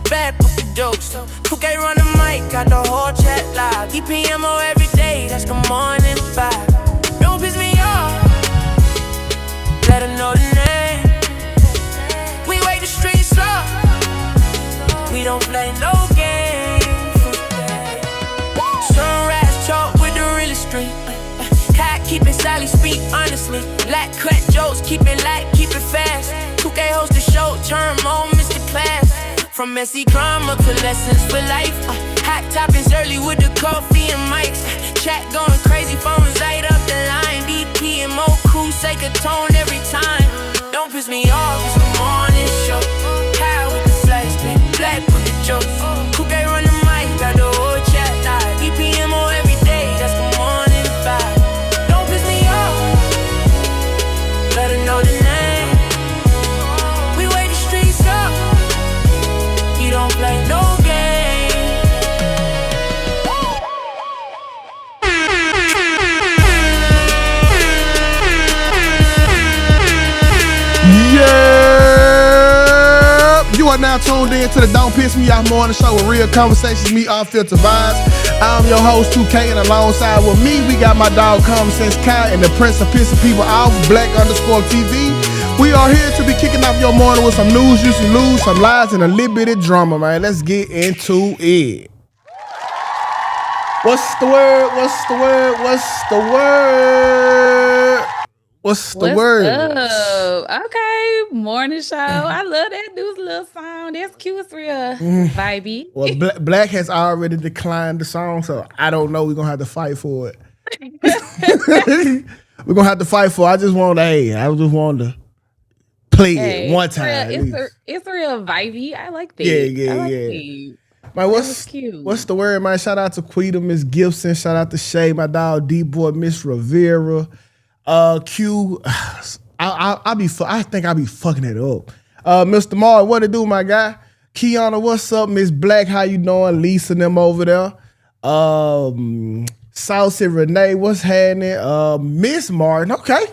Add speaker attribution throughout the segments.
Speaker 1: bad with the jokes. Tukay run the mic, got the whole chat live. DPMO every day, that's the morning vibe. Don't piss me off, let her know the name. We wake the streets up, we don't play no games. Sunrise choke with the real street. Cat keep it Sally speak honestly. Black cut jokes, keep it light, keep it fast. Tukay host the show, turn on Mr. Class. From messy drama to lessons for life. Hot topics early with the coffee and mics. Chat going crazy, phones light up the line. DPMO crew, take a tone every time. Don't piss me off, it's the morning show. High with the flash, man, black with the jokes. Tukay run the mic, got the whole chat live. DPMO every day, that's the morning vibe. Don't piss me off, let her know the name. We wake the streets up, we don't play no game.
Speaker 2: Yeah, you are now tuned in to the Don't Piss Me Off Morning Show with real conversations, me unfiltered vibes. I'm your host Tukay, and alongside with me, we got my dog Common Sense Kai and the Prince of Pissing People Off, Black_TV. We are here to be kicking off your morning with some news you should lose, some lies, and a little bit of drama, man. Let's get into it. What's the word? What's the word? What's the word? What's the word?
Speaker 3: Up? Okay, morning show. I love that dude's little song. That's cute. It's real vibey.
Speaker 2: Well, Black has already declined the song, so I don't know. We're gonna have to fight for it. We're gonna have to fight for it. I just want to play it one time.
Speaker 3: It's real vibey. I like that.
Speaker 2: Yeah.
Speaker 3: It.
Speaker 2: Man, what's the word, man? Shout out to Quita, Miss Gibson. Shout out to Shay, my dog D-Boy, Miss Rivera. Q, I think I be fucking it up. Mr. Martin, what it do, my guy? Kiana, what's up? Miss Black, how you doing? Lisa and them over there. Saucy Renee, what's happening? Miss Martin, okay.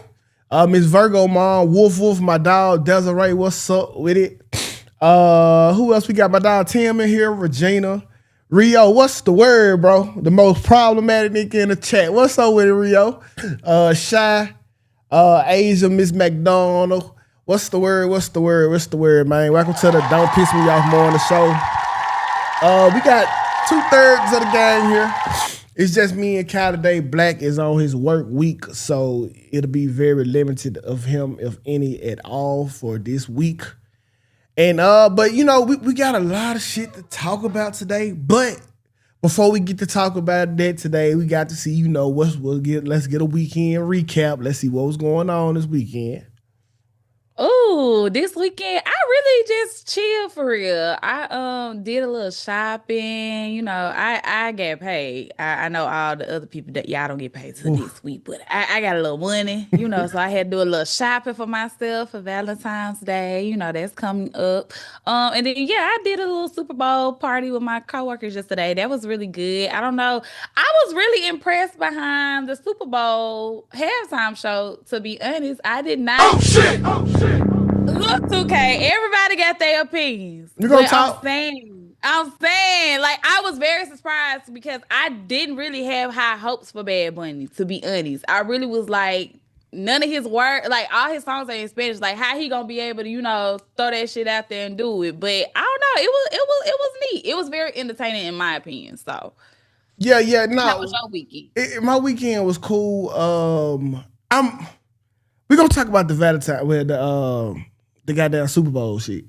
Speaker 2: Miss Virgo Mom, Wolf, my dog Desiree, what's up with it? Who else we got? My dog Tim in here, Regina. Rio, what's the word, bro? The most problematic nigga in the chat. What's up with it, Rio? Shy, Asia, Miss McDonald. What's the word, man? Welcome to the Don't Piss Me Off Morning Show. We got 2/3 of the gang here. It's just me and Kyle today. Black is on his work week, so it'll be very limited of him, if any at all, for this week. And but you know, we got a lot of shit to talk about today. But before we get to talk about that today, we got to see, you know, let's get a weekend recap. Let's see what was going on this weekend.
Speaker 3: Oh, this weekend I really just chilled for real. I did a little shopping. You know, I got paid. I know all the other people that y'all don't get paid till this week, but I got a little money, you know, so I had to do a little shopping for myself for Valentine's Day. You know, that's coming up. And then I did a little Super Bowl party with my coworkers yesterday. That was really good. I don't know. I was really impressed behind the Super Bowl halftime show, to be honest. I did not.
Speaker 2: Oh shit.
Speaker 3: Look, Tukay, everybody got their opinions.
Speaker 2: You gonna talk?
Speaker 3: I'm saying, like, I was very surprised because I didn't really have high hopes for Bad Bunny, to be honest. I really was like, none of his work, like, all his songs are in Spanish. Like, how he gonna be able to, you know, throw that shit out there and do it? But I don't know. It was neat. It was very entertaining in my opinion. So
Speaker 2: No.
Speaker 3: How was your weekend?
Speaker 2: My weekend was cool. We're gonna talk about the Valentine with the goddamn Super Bowl shit.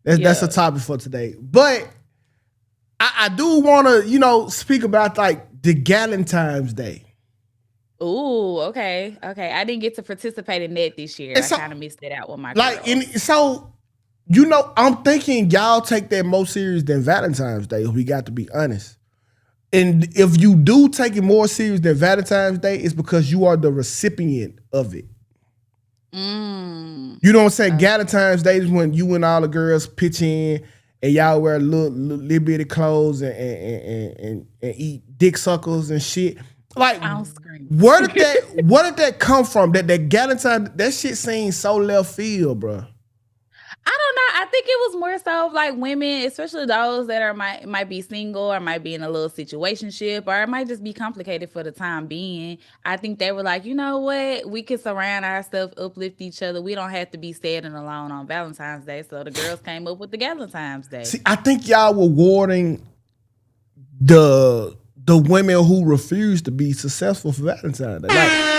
Speaker 2: That's a topic for today. But I do wanna, you know, speak about like the Gallentine's Day.
Speaker 3: Ooh, okay. I didn't get to participate in that this year. I kind of missed it out with my girl.
Speaker 2: So, you know, I'm thinking y'all take that more serious than Valentine's Day, if we got to be honest. And if you do take it more serious than Valentine's Day, it's because you are the recipient of it. You know what I'm saying? Gallentine's Day is when you and all the girls pitch in and y'all wear little bitty clothes and eat dick suckles and shit. Like, where did that come from? That Gallentine, that shit seems so left field, bro.
Speaker 3: I don't know. I think it was more so like women, especially those that are might be single or might be in a little situationship, or it might just be complicated for the time being. I think they were like, you know what, we can surround ourselves, uplift each other. We don't have to be sad and alone on Valentine's Day. So the girls came up with the Gallentine's Day.
Speaker 2: See, I think y'all were rewarding the women who refuse to be successful for Valentine's Day.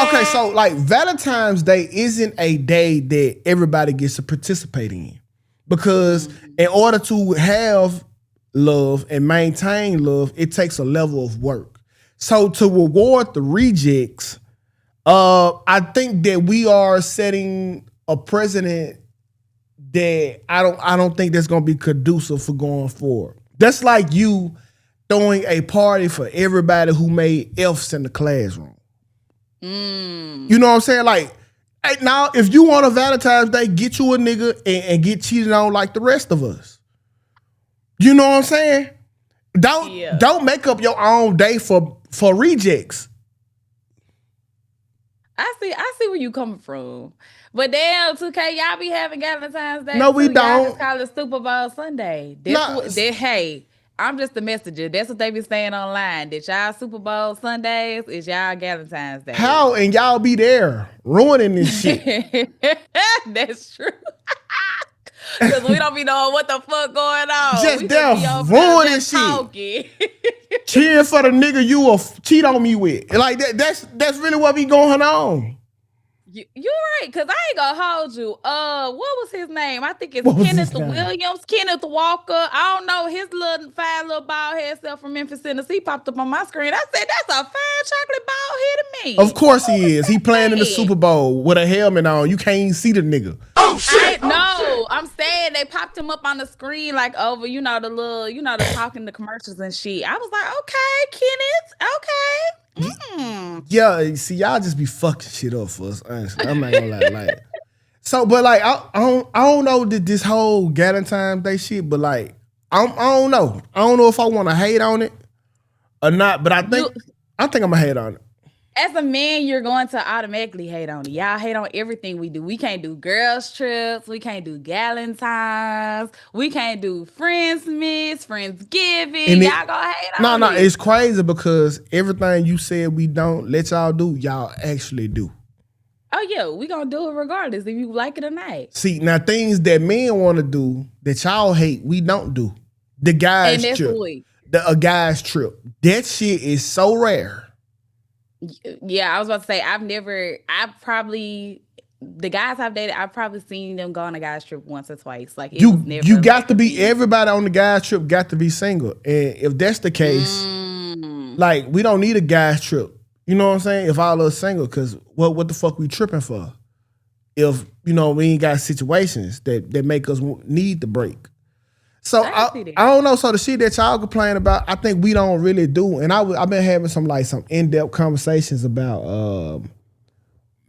Speaker 2: Okay, so like Valentine's Day isn't a day that everybody gets to participate in, because in order to have love and maintain love, it takes a level of work. So to reward the rejects, I think that we are setting a precedent that I don't think that's gonna be conducive for going forward. That's like you throwing a party for everybody who made F's in the classroom. You know what I'm saying? Like, hey, now if you want a Valentine's Day, get you a nigga and get cheated on like the rest of us. You know what I'm saying? Don't make up your own day for rejects.
Speaker 3: I see where you coming from. But damn, Tukay, y'all be having Valentine's Day.
Speaker 2: No, we
Speaker 3: too.
Speaker 2: don't.
Speaker 3: Y'all just call it Super Bowl Sunday. Hey, I'm just the messenger. That's what they be saying online. That y'all Super Bowl Sundays is y'all Valentine's Day.
Speaker 2: How? And y'all be there ruining this shit.
Speaker 3: That's true. Because we don't be knowing what the fuck going on.
Speaker 2: Just there ruining shit. Cheering for the nigga you will cheat on me with. Like that's really what be going on.
Speaker 3: You're right, because I ain't gonna hold you. What was his name? I think it's Kenneth Williams, Kenneth Walker. I don't know. His fine little bald head self from Memphis, Tennessee popped up on my screen. I said, that's a fine chocolate bald head to me.
Speaker 2: Of course he is. He playing in the Super Bowl with a helmet on. You can't even see the nigga.
Speaker 1: Oh shit!
Speaker 3: No, I'm saying they popped him up on the screen like over, the talking the commercials and shit. I was like, okay, Kenneth, okay.
Speaker 2: Yeah, see, y'all just be fucking shit up for us. Honestly, I'm not gonna lie. Like, so, but like, I don't know this whole Gallentine Day shit. But like, I don't know. I don't know if I want to hate on it or not. But I think I'm gonna hate on it.
Speaker 3: As a man, you're going to automatically hate on it. Y'all hate on everything we do. We can't do girls trips. We can't do Gallentines. We can't do Friendsmas, Friendsgiving. Y'all gonna hate on it.
Speaker 2: No, it's crazy because everything you said we don't let y'all do, y'all actually do.
Speaker 3: Oh yeah, we gonna do it regardless if you like it or not.
Speaker 2: See, now things that men want to do that y'all hate, we don't do. The guys trip. A guy's trip. That shit is so rare.
Speaker 3: Yeah, I was about to say the guys I've dated, I've probably seen them go on a guy's trip once or twice. Like
Speaker 2: you got to be everybody on the guy's trip got to be single. And if that's the case, like we don't need a guy's trip. You know what I'm saying? If all of us single, because what the fuck we tripping for? If we ain't got situations that make us need the break. So I don't know. So the shit that y'all complain about, I think we don't really do. And I've been having some in-depth conversations about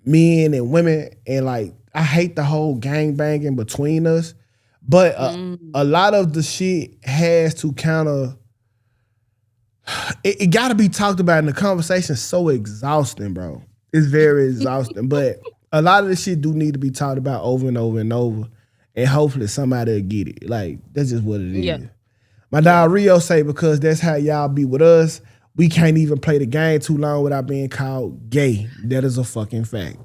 Speaker 2: men and women, and like I hate the whole gang banging between us. But a lot of the shit has to kind of it got to be talked about, and the conversation's so exhausting, bro. It's very exhausting. But a lot of the shit do need to be talked about over and over and over. And hopefully somebody will get it. Like, that's just what it is. Yeah. My dog Rio say, because that's how y'all be with us, we can't even play the game too long without being called gay. That is a fucking fact.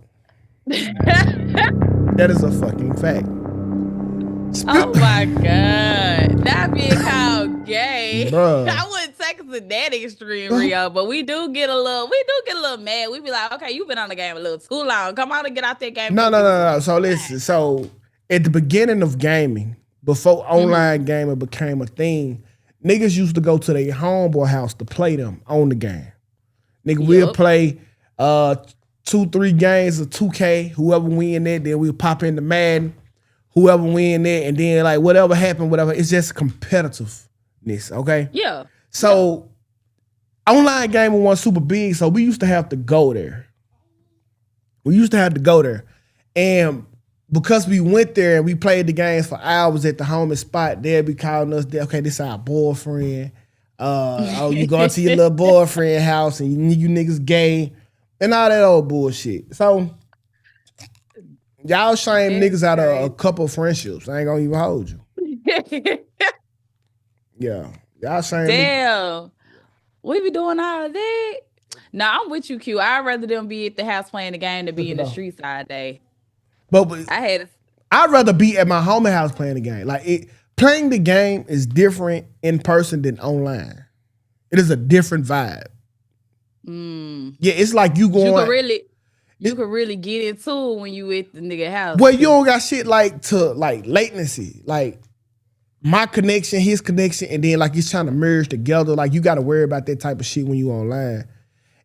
Speaker 2: That is a fucking fact.
Speaker 3: Oh my God. Not being called gay.
Speaker 2: Bruh.
Speaker 3: I wouldn't take it to that extreme, Rio, but we do get a little mad. We be like, okay, you've been on the game a little too long. Come on and get out that game.
Speaker 2: No. So listen, at the beginning of gaming, before online gaming became a thing, niggas used to go to their homeboy house to play them on the game. Nigga, we'll play 2-3 games of 2K, whoever win that, then we'll pop into Madden, whoever win that, and then like whatever happened, whatever, it's just competitiveness, okay?
Speaker 3: Yeah.
Speaker 2: So online gaming was super big, so we used to have to go there. And because we went there and we played the games for hours at the homie spot, they'd be calling us, okay, this is our boyfriend. You going to your little boyfriend house and you niggas gay and all that old bullshit. So Y'all shame
Speaker 3: That's
Speaker 2: niggas out of a
Speaker 3: crazy.
Speaker 2: couple friendships. I ain't gonna even hold you. Yeah. Y'all shame niggas.
Speaker 3: Damn. We be doing all of that. No, I'm with you, Q. I'd rather them be at the house playing the game than
Speaker 2: Took
Speaker 3: be
Speaker 2: it
Speaker 3: in the
Speaker 2: off.
Speaker 3: streets all day.
Speaker 2: But
Speaker 3: I had
Speaker 2: I'd rather be at my homie house playing the game. Like playing the game is different in person than online. It is a different vibe. Yeah, it's like you
Speaker 3: you could
Speaker 2: going.
Speaker 3: really you could really get into it when you at the nigga house.
Speaker 2: Well, you don't got shit like to like latency, like my connection, his connection, and then like it's trying to merge together. Like you got to worry about that type of shit when you online,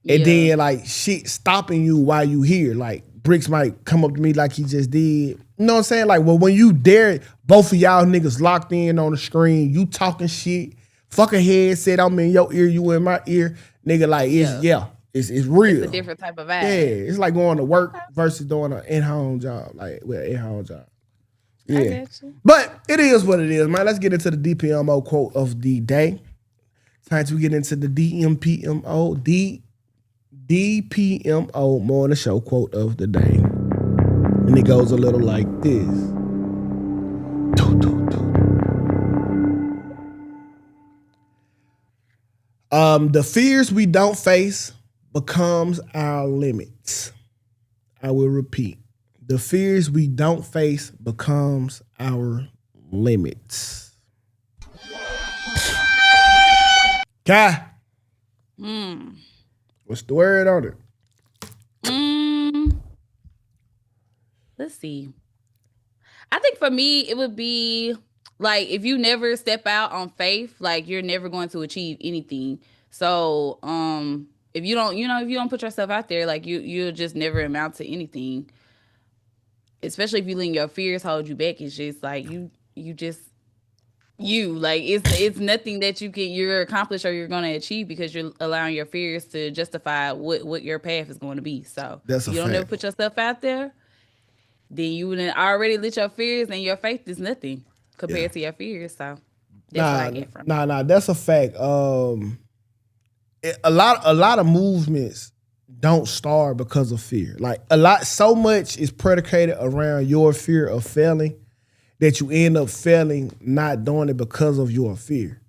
Speaker 2: and
Speaker 3: Yeah.
Speaker 2: then like shit stopping you while you here. Like Bricks might come up to me like he just did. You know what I'm saying? Like, well, when you there, both of y'all niggas locked in on the screen, you talking shit, fucking headset, I'm in your ear, you in my ear, nigga. Like it's real.
Speaker 3: It's a different type of vibe.
Speaker 2: Yeah, it's like going to work versus doing an in-home job, like with an in-home job.
Speaker 3: I
Speaker 2: Yeah,
Speaker 3: get you.
Speaker 2: but it is what it is, man. Let's get into the DPMO quote of the day. Time to get into the DPMO morning show quote of the day, and it goes a little like this. Toot, toot, toot. The fears we don't face becomes our limits. I will repeat. The fears we don't face becomes our limits. Kai, what's the word on it?
Speaker 3: Let's see. I think for me, it would be like if you never step out on faith, like you're never going to achieve anything. So, if you don't, if you don't put yourself out there, like you'll just never amount to anything. Especially if you let your fears hold you back. It's just like you just like it's nothing that you're accomplish or you're going to achieve because you're allowing your fears to justify what your path is going to be. So
Speaker 2: That's
Speaker 3: if
Speaker 2: a
Speaker 3: you don't ever
Speaker 2: fact.
Speaker 3: put yourself out there, then you would already let your fears, and your faith is nothing compared to your fears. So that's what I get from it.
Speaker 2: Nah. That's a fact. A lot of movements don't start because of fear. Like so much is predicated around your fear of failing that you end up failing, not doing it because of your fear.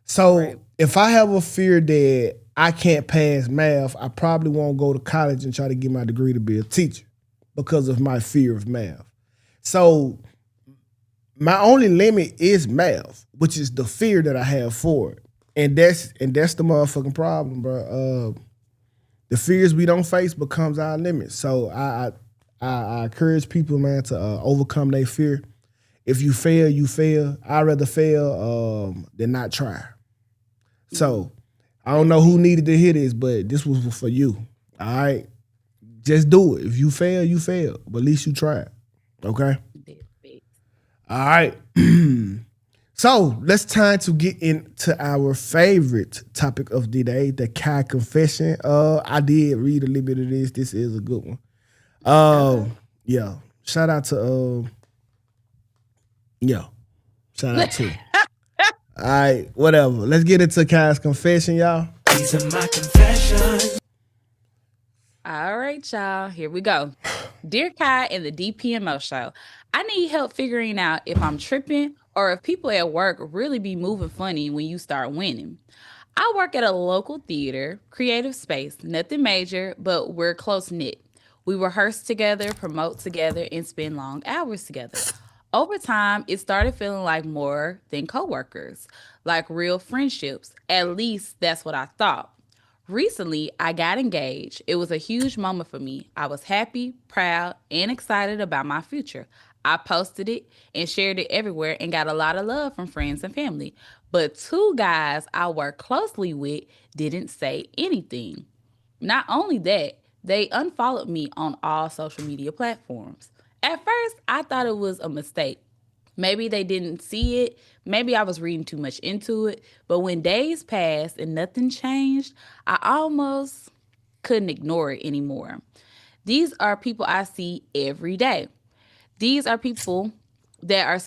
Speaker 2: So if I have a fear that I can't pass math, I probably won't go to college and try to get my degree to be a teacher because of my fear of math. So my only limit is math, which is the fear that I have for it. And that's the motherfucking problem, bro. The fears we don't face becomes our limit. So I encourage people, man, to overcome their fear. If you fail, you fail. I'd rather fail than not try. So I don't know who needed to hear this, but this was for you. All right? Just do it. If you fail, you fail. But at least you tried. Okay? All right. So let's time to get into our favorite topic of the day, the Kai confession. I did read a little bit of this. This is a good one. Yeah. Shout out to shout out to. All right, whatever. Let's get into Kai's confession, y'all.
Speaker 1: These are my confessions.
Speaker 3: All right, y'all. Here we go. Dear Kai and the DPMO show, I need help figuring out if I'm tripping or if people at work really be moving funny when you start winning. I work at a local theater, creative space, nothing major, but we're close knit. We rehearse together, promote together, and spend long hours together. Over time, it started feeling like more than coworkers, like real friendships. At least that's what I thought. Recently, I got engaged. It was a huge moment for me. I was happy, proud, and excited about my future. I posted it and shared it everywhere and got a lot of love from friends and family. But two guys I work closely with didn't say anything. Not only that, they unfollowed me on all social media platforms. At first, I thought it was a mistake. Maybe they didn't see it. Maybe I was reading too much into it. But when days passed and nothing changed, I almost couldn't ignore it anymore. These are people I see every day. These are people that I've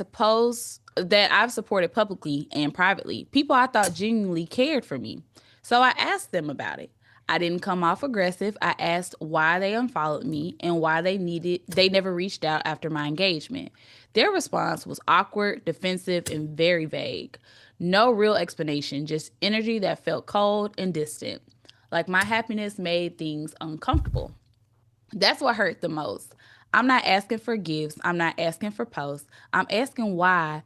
Speaker 3: supported publicly and privately. People I thought genuinely cared for me. So I asked them about it. I didn't come off aggressive. I asked why they unfollowed me and why they never reached out after my engagement. Their response was awkward, defensive, and very vague. No real explanation, just energy that felt cold and distant. Like my happiness made things uncomfortable. That's what hurt the most. I'm not asking for gifts. I'm not asking for posts. I'm asking why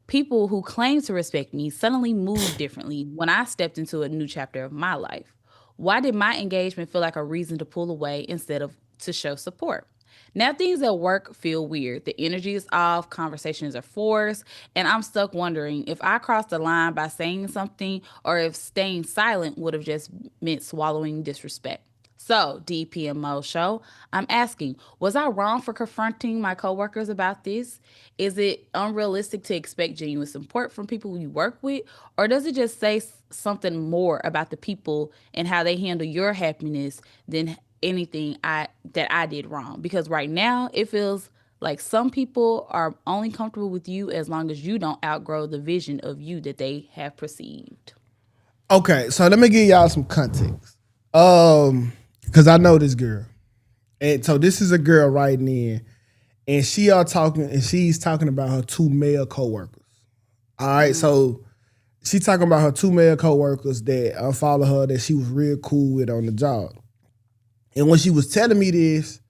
Speaker 3: people who claim to respect me suddenly moved differently when I stepped into a new chapter of my life. Why did my engagement feel like a reason to pull away instead of to show support? Now things at work feel weird. The energy is off, conversations are forced, and I'm stuck wondering if I crossed the line by saying something or if staying silent would have just meant swallowing disrespect. So, DPMO show, I'm asking, was I wrong for confronting my coworkers about this? Is it unrealistic to expect genuine support from people you work with? Or does it just say something more about the people and how they handle your happiness than anything that I did wrong? Because right now it feels like some people are only comfortable with you as long as you don't outgrow the vision of you that they have perceived.
Speaker 2: Okay, so let me give y'all some context. Because I know this girl. And so this is a girl writing in, and she's talking about her two male coworkers. All right, so she's talking about her two male coworkers that unfollowed her that she was real cool with on the job. And when she was telling me this,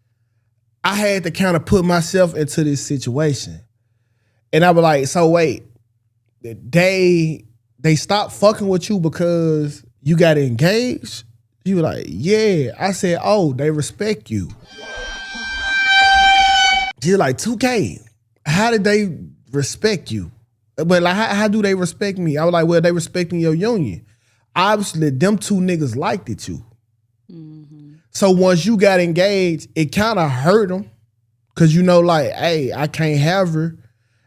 Speaker 2: I had to kind of put myself into this situation. And I was like, so wait, they stopped fucking with you because you got engaged? You were like, yeah. I said, oh, they respect you. You're like, Tukay, how did they respect you? But like, how do they respect me? I was like, well, they respecting your union. Obviously, them two niggas liked it too. Mm-hmm. So once you got engaged, it kind of hurt them. Cause you know, like, hey, I can't have her.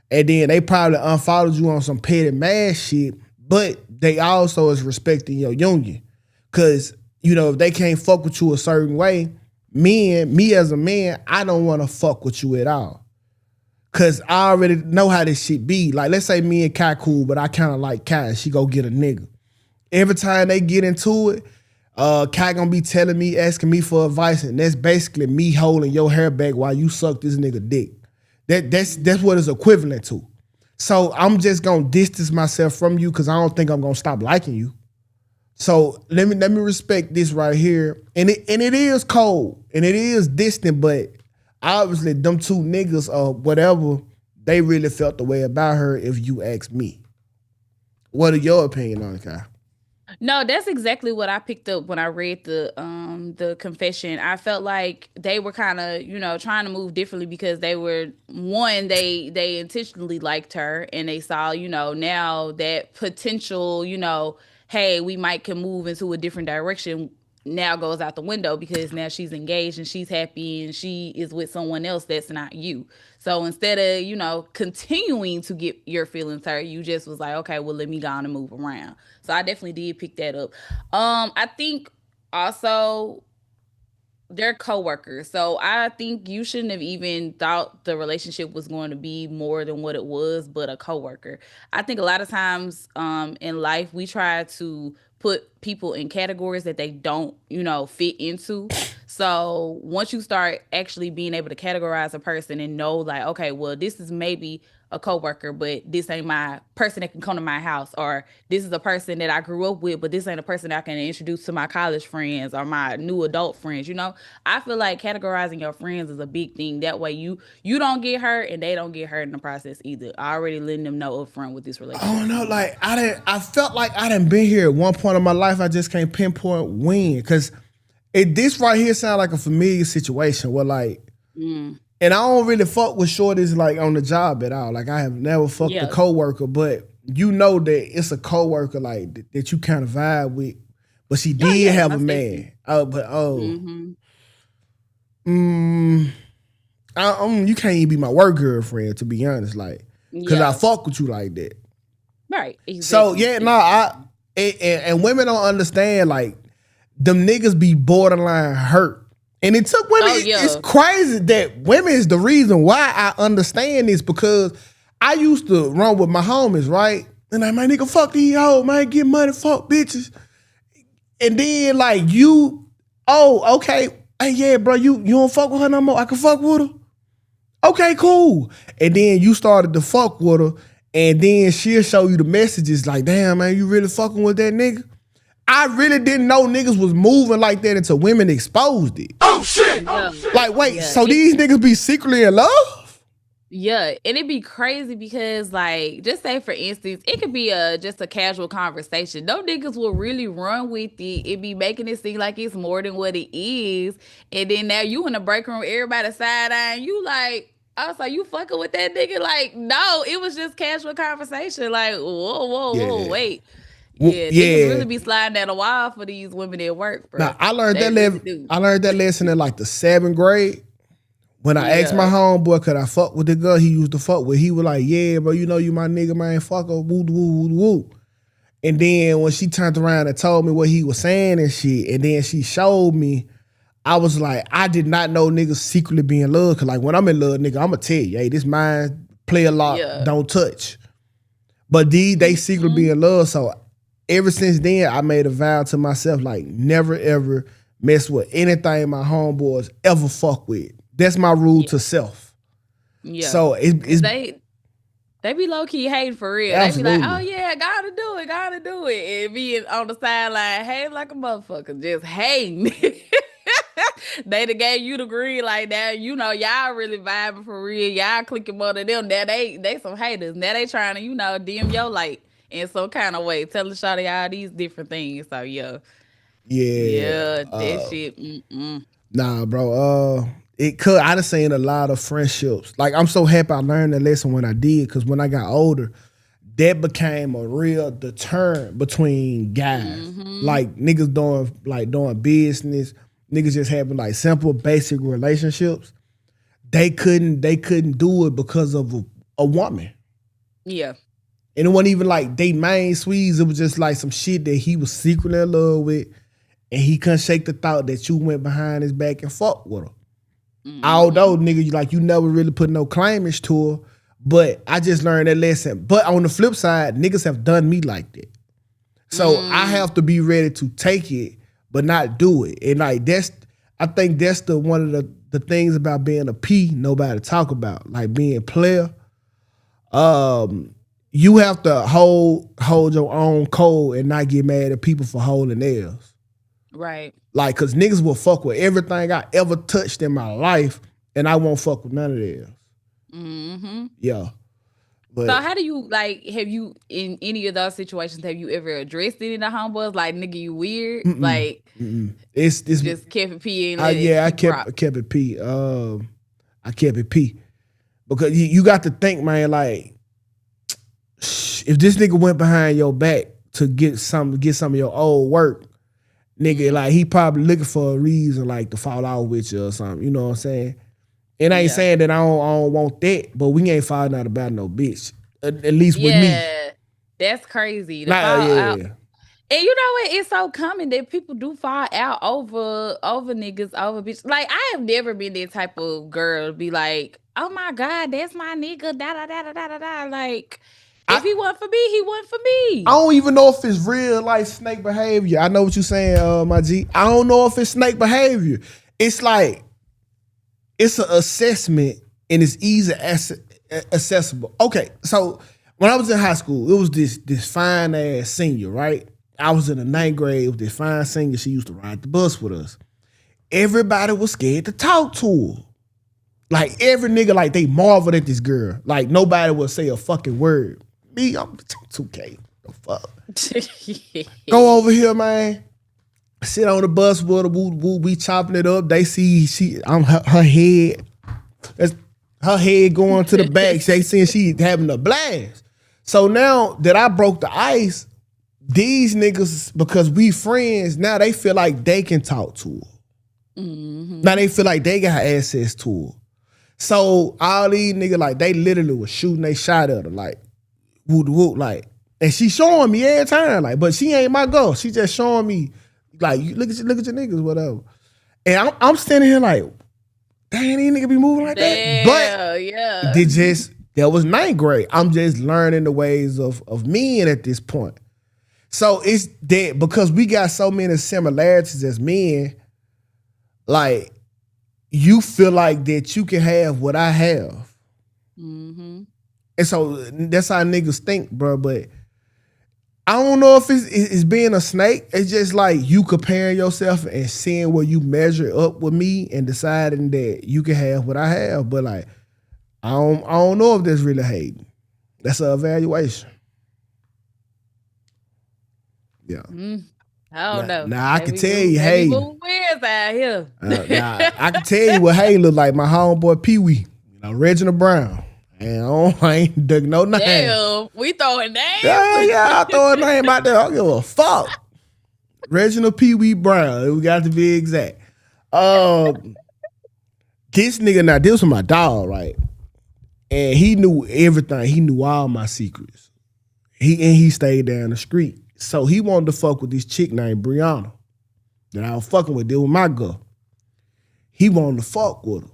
Speaker 2: And then they probably unfollowed you on some petty mad shit, but they also is respecting your union. Cause you know, if they can't fuck with you a certain way, me as a man, I don't want to fuck with you at all. Cause I already know how this shit be. Like, let's say me and Kai cool, but I kind of like Kai. She go get a nigga. Every time they get into it, Kai gonna be telling me, asking me for advice, and that's basically me holding your hair back while you suck this nigga dick. That's what it's equivalent to. So I'm just gonna distance myself from you because I don't think I'm gonna stop liking you. So let me respect this right here. And it is cold and it is distant, but obviously them two niggas or whatever, they really felt the way about her if you ask me. What are your opinion on it, Kai?
Speaker 3: No, that's exactly what I picked up when I read the confession. I felt like they were kind of, trying to move differently because they were they intentionally liked her and they saw, now that potential, hey, we might can move into a different direction now goes out the window because now she's engaged and she's happy and she is with someone else that's not you. So instead of, continuing to get your feelings hurt, you just was like, okay, well, let me go on and move around. So I definitely did pick that up. I think also they're coworkers. So I think you shouldn't have even thought the relationship was going to be more than what it was, but a coworker. I think a lot of times in life we try to put people in categories that they don't, fit into. So once you start actually being able to categorize a person and know like, okay, well, this is maybe a coworker, but this ain't my person that can come to my house, or this is a person that I grew up with, but this ain't a person that I can introduce to my college friends or my new adult friends. I feel like categorizing your friends is a big thing. That way you don't get hurt and they don't get hurt in the process either. I already letting them know up front with this relationship.
Speaker 2: I don't know, like I felt like I didn't been here at one point in my life. I just can't pinpoint when, because this right here sound like a familiar situation where like. And I don't really fuck with shorties like on the job at all. Like I have never fucked a coworker, but you know that it's a coworker like that you kind of vibe with. But she did have a man. You can't even be my work girlfriend, to be honest. Like, cause I fuck with you like that.
Speaker 3: Right. Exactly.
Speaker 2: So and women don't understand, like, them niggas be borderline hurt. And it took women. It's crazy that women is the reason why I understand this, because I used to run with my homies, right? And like, my nigga, fuck these hoes, man, get money, fuck bitches. And then like you, oh, okay. Hey, yeah, bro, you don't fuck with her no more. I can fuck with her. Okay, cool. And then you started to fuck with her, and then she'll show you the messages like, damn, man, you really fucking with that nigga? I really didn't know niggas was moving like that until women exposed it.
Speaker 4: Oh shit!
Speaker 3: Yeah.
Speaker 2: Like, wait, so these niggas be secretly in love?
Speaker 3: Yeah, and it'd be crazy because, like, just say for instance, it could be just a casual conversation. No niggas will really run with it. It be making it seem like it's more than what it is, and then now you in the break room, everybody side eyeing you like, I was like, you fucking with that nigga? Like, no, it was just casual conversation. Like, whoa, wait. Yeah, niggas really be sliding down a wall for these women at work, bro.
Speaker 2: Now, I learned that lesson in like the 7th grade. When I asked my homeboy, could I fuck with the girl he used to fuck with, he was like, yeah, bro, you know you my nigga, man, fuck her, woo, woo, woo, woo. And then when she turned around and told me what he was saying and shit, and then she showed me, I was like, I did not know niggas secretly be in love. Cause like when I'm in love, nigga, I'ma tell you, hey, this mine, play a lot, don't touch. But they secretly be in love. So ever since then, I made a vow to myself, like never ever mess with anything my homeboys ever fuck with. That's my rule to self. Yeah. So it's
Speaker 3: they be low key hating for real.
Speaker 2: Absolutely.
Speaker 3: They be like, oh yeah, gotta do it. And be on the sideline, hating like a motherfucker, just hating. They done gave you the green like that. You know, y'all really vibing for real. Y'all clicking more than them. Now they some haters. Now they trying to, you know, dim your light in some kind of way. Telling shawty all these different things. So yeah, that shit.
Speaker 2: Nah, bro. I done seen a lot of friendships. Like, I'm so happy I learned that lesson when I did, because when I got older, that became a real deterrent between guys. Like, niggas doing business, niggas just having like simple, basic relationships. They couldn't do it because of a woman.
Speaker 3: Yeah.
Speaker 2: And it wasn't even like they main squeeze. It was just like some shit that he was secretly in love with, and he couldn't shake the thought that you went behind his back and fucked with her. Although, nigga, like you never really put no claimage to her, but I just learned that lesson. But on the flip side, niggas have done me like that. So I have to be ready to take it, but not do it. And like I think that's one of the things about being a P nobody talk about, like being player. You have to hold your own code and not get mad at people for holding theirs.
Speaker 3: Right.
Speaker 2: Like, cause niggas will fuck with everything I ever touched in my life, and I won't fuck with none of theirs. Yeah. But
Speaker 3: so how do you, like, have you, in any of those situations, have you ever addressed any of the homeboys? Like, nigga, you weird? Like,
Speaker 2: it's
Speaker 3: just kept it P and
Speaker 2: I kept it P. I kept it P. Because you got to think, man, like, if this nigga went behind your back to get some of your old work, nigga, like, he probably looking for a reason, like, to fall out with you or something. You know what I'm saying? It ain't saying that I don't want that, but we ain't falling out about no bitch. At least with me.
Speaker 3: Yeah, that's crazy. To fall out. And you know what? It's so common that people do fall out over niggas, over bitch. Like, I have never been that type of girl to be like, oh my God, that's my nigga, da. Like, if he wasn't for me, he wasn't for me.
Speaker 2: I don't even know if it's real life snake behavior. I know what you're saying, my G. I don't know if it's snake behavior. It's like, it's an assessment and it's easy accessible. Okay, so when I was in high school, it was this fine ass senior, right? I was in the 9th grade with this fine senior. She used to ride the bus with us. Everybody was scared to talk to her. Like, every nigga, like, they marveled at this girl. Like, nobody would say a fucking word. Me, I'm Tukay. The fuck? Go over here, man. Sit on the bus with her. We chopping it up. They see her head. That's her head going to the back. They seeing she having a blast. So now that I broke the ice, these niggas, because we friends, now they feel like they can talk to her. Now they feel like they got access to her. So all these niggas, like, they literally was shooting they shot at her, like, woot, like, and she showing me every time, like, but she ain't my girl. She just showing me, like, you look at your niggas, whatever. And I'm standing here like, dang, these niggas be moving like that. But
Speaker 3: yeah,
Speaker 2: that was 9th grade. I'm just learning the ways of men at this point. So it's that because we got so many similarities as men, like you feel like that you can have what I have.
Speaker 3: Mm-hmm.
Speaker 2: And so that's how niggas think, bro. But I don't know if it's being a snake. It's just like you comparing yourself and seeing where you measure up with me and deciding that you can have what I have. But like, I don't know if that's really hating. That's an evaluation. Yeah.
Speaker 3: I don't know.
Speaker 2: Now I can tell you, hey.
Speaker 3: Where's out here?
Speaker 2: Now I can tell you what Hay look like. My homeboy Pee Wee, Reginald Brown. And I ain't dug no name.
Speaker 3: Damn, we throwing names.
Speaker 2: Yeah, I throw a name out there. I don't give a fuck. Reginald Pee Wee Brown. We got to be exact. This nigga, now this was my dog, right? And he knew everything. He knew all my secrets. He stayed down the street. So he wanted to fuck with this chick named Brianna that I was fucking with. Deal with my girl. He wanted to fuck with her.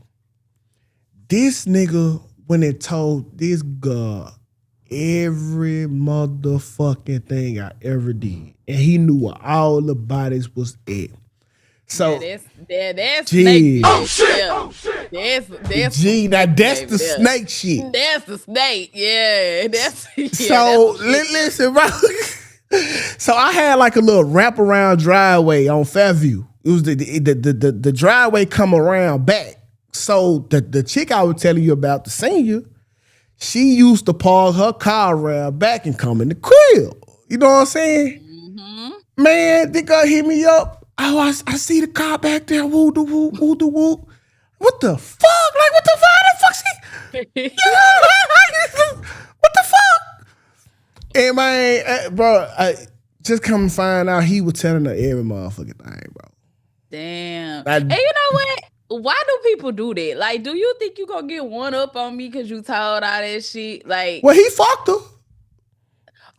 Speaker 2: This nigga went and told this girl every motherfucking thing I ever did. And he knew where all the bodies was at. So
Speaker 3: that's snake.
Speaker 2: Oh
Speaker 3: shit! Yeah. Oh shit! That's
Speaker 2: Gee, now that's the snake shit.
Speaker 3: That's the snake. Yeah, that's
Speaker 2: so listen, bro. So I had like a little wraparound driveway on Fairview. It was the driveway come around back. So the chick I was telling you about, the senior, she used to park her car around back and come in the crib. You know what I'm saying? Mm-hmm. Man, they gonna hit me up. Oh, I see the car back there. Woo the woo, woo the woo. What the fuck? Like what the fuck? What the fuck? And man, bro, I just come and find out he was telling her every motherfucking thing, bro.
Speaker 3: Damn. And you know what? Why do people do that? Like, do you think you gonna get one up on me because you told all that shit? Like,
Speaker 2: well, he fucked her.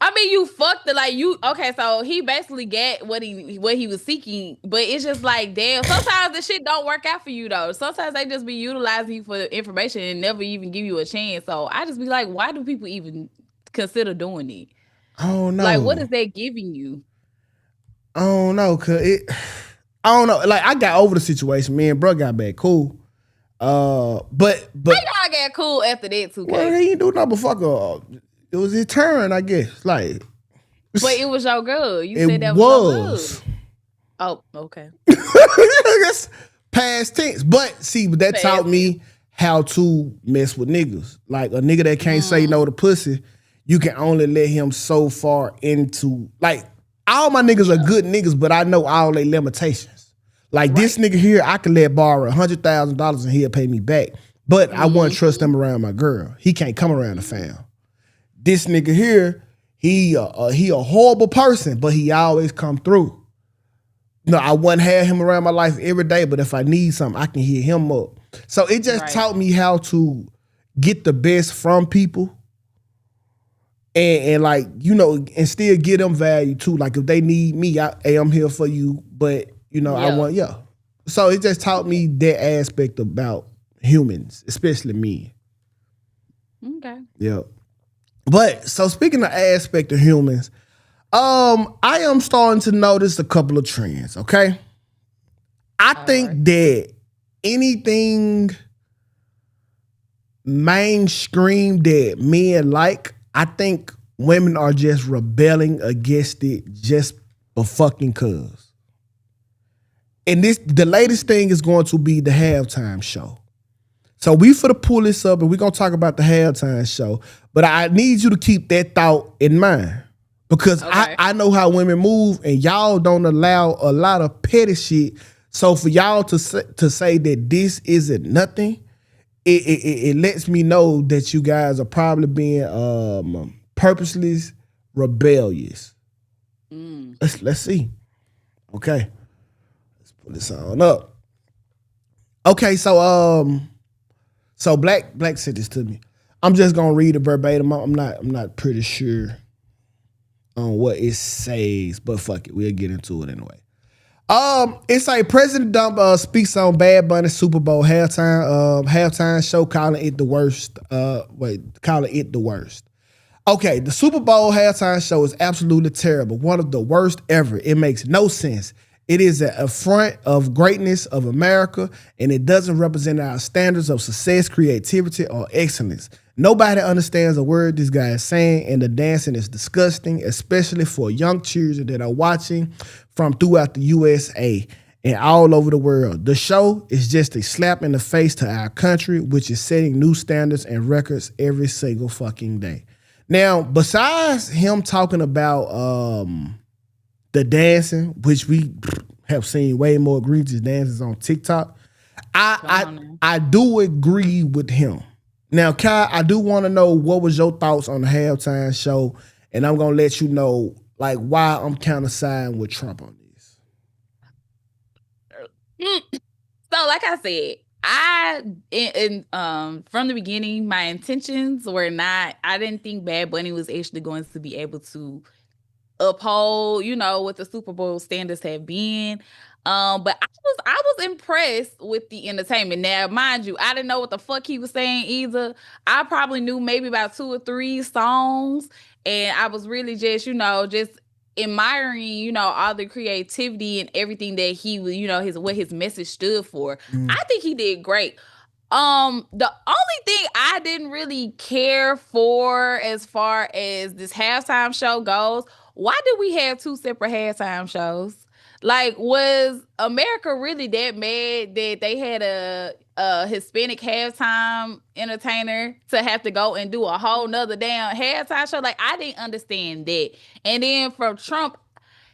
Speaker 3: I mean, you fucked it. Like, you okay? So he basically got what he was seeking, but it's just like, damn. Sometimes the shit don't work out for you though. Sometimes they just be utilizing you for information and never even give you a chance. So I just be like, why do people even consider doing it?
Speaker 2: I don't know.
Speaker 3: Like, what is that giving you?
Speaker 2: I don't know, I don't know. Like, I got over the situation. Me and bro got back cool. But
Speaker 3: how y'all got cool after that, Tukay?
Speaker 2: Well, he ain't do nothing but fuck her. It was his turn, I guess. Like,
Speaker 3: but it was your girl. You said that
Speaker 2: was
Speaker 3: your girl. Oh, okay.
Speaker 2: That's past tense. But see, that taught me how to mess with niggas. Like a nigga that can't say no to pussy, you can only let him so far into, like, all my niggas are good niggas, but I know all their limitations. Like this nigga here, I can let borrow $100,000 and he'll pay me back. But I wouldn't trust him around my girl. He can't come around the fam. This nigga here, he a horrible person, but he always come through. No, I wouldn't have him around my life every day, but if I need something, I can hit him up. So it just taught me how to get the best from people. And like, and still give them value too. Like if they need me, I'm here for you. But I want, So it just taught me that aspect about humans, especially men.
Speaker 3: Okay.
Speaker 2: Yeah. But so speaking of aspect of humans, I am starting to notice a couple of trends, okay? I think that anything mainstream that men like, I think women are just rebelling against it just for fucking cuz. And the latest thing is going to be the halftime show. So we finna pull this up and we're gonna talk about the halftime show. But I need you to keep that thought in mind. Because I know how women move and y'all don't allow a lot of petty shit. So for y'all to say that this isn't nothing, it lets me know that you guys are probably being purposely rebellious. Let's see. Okay. Let's put this on up. Okay, so Black said this to me. I'm just gonna read it verbatim. I'm not pretty sure on what it says, but fuck it, we'll get into it anyway. It's like President Dump speaks on Bad Bunny Super Bowl halftime show, calling it the worst. Okay, the Super Bowl halftime show is absolutely terrible. One of the worst ever. It makes no sense. It is an affront of greatness of America, and it doesn't represent our standards of success, creativity, or excellence. Nobody understands a word this guy is saying, and the dancing is disgusting, especially for young children that are watching from throughout the USA and all over the world. The show is just a slap in the face to our country, which is setting new standards and records every single fucking day. Now, besides him talking about the dancing, which we have seen way more egregious dances on TikTok, I do agree with him. Now, Kai, I do want to know what was your thoughts on the halftime show, and I'm gonna let you know like why I'm kind of siding with Trump on this.
Speaker 3: So, like I said, from the beginning, my intentions were not. I didn't think Bad Bunny was actually going to be able to uphold, what the Super Bowl standards have been. But I was impressed with the entertainment. Now, mind you, I didn't know what the fuck he was saying either. I probably knew maybe about 2 or 3 songs, and I was really just admiring, all the creativity and everything that he was, what his message stood for. I think he did great. The only thing I didn't really care for as far as this halftime show goes, why did we have 2 separate halftime shows? Like, was America really that mad that they had a Hispanic halftime entertainer to have to go and do a whole nother damn halftime show? Like, I didn't understand that. And then from Trump,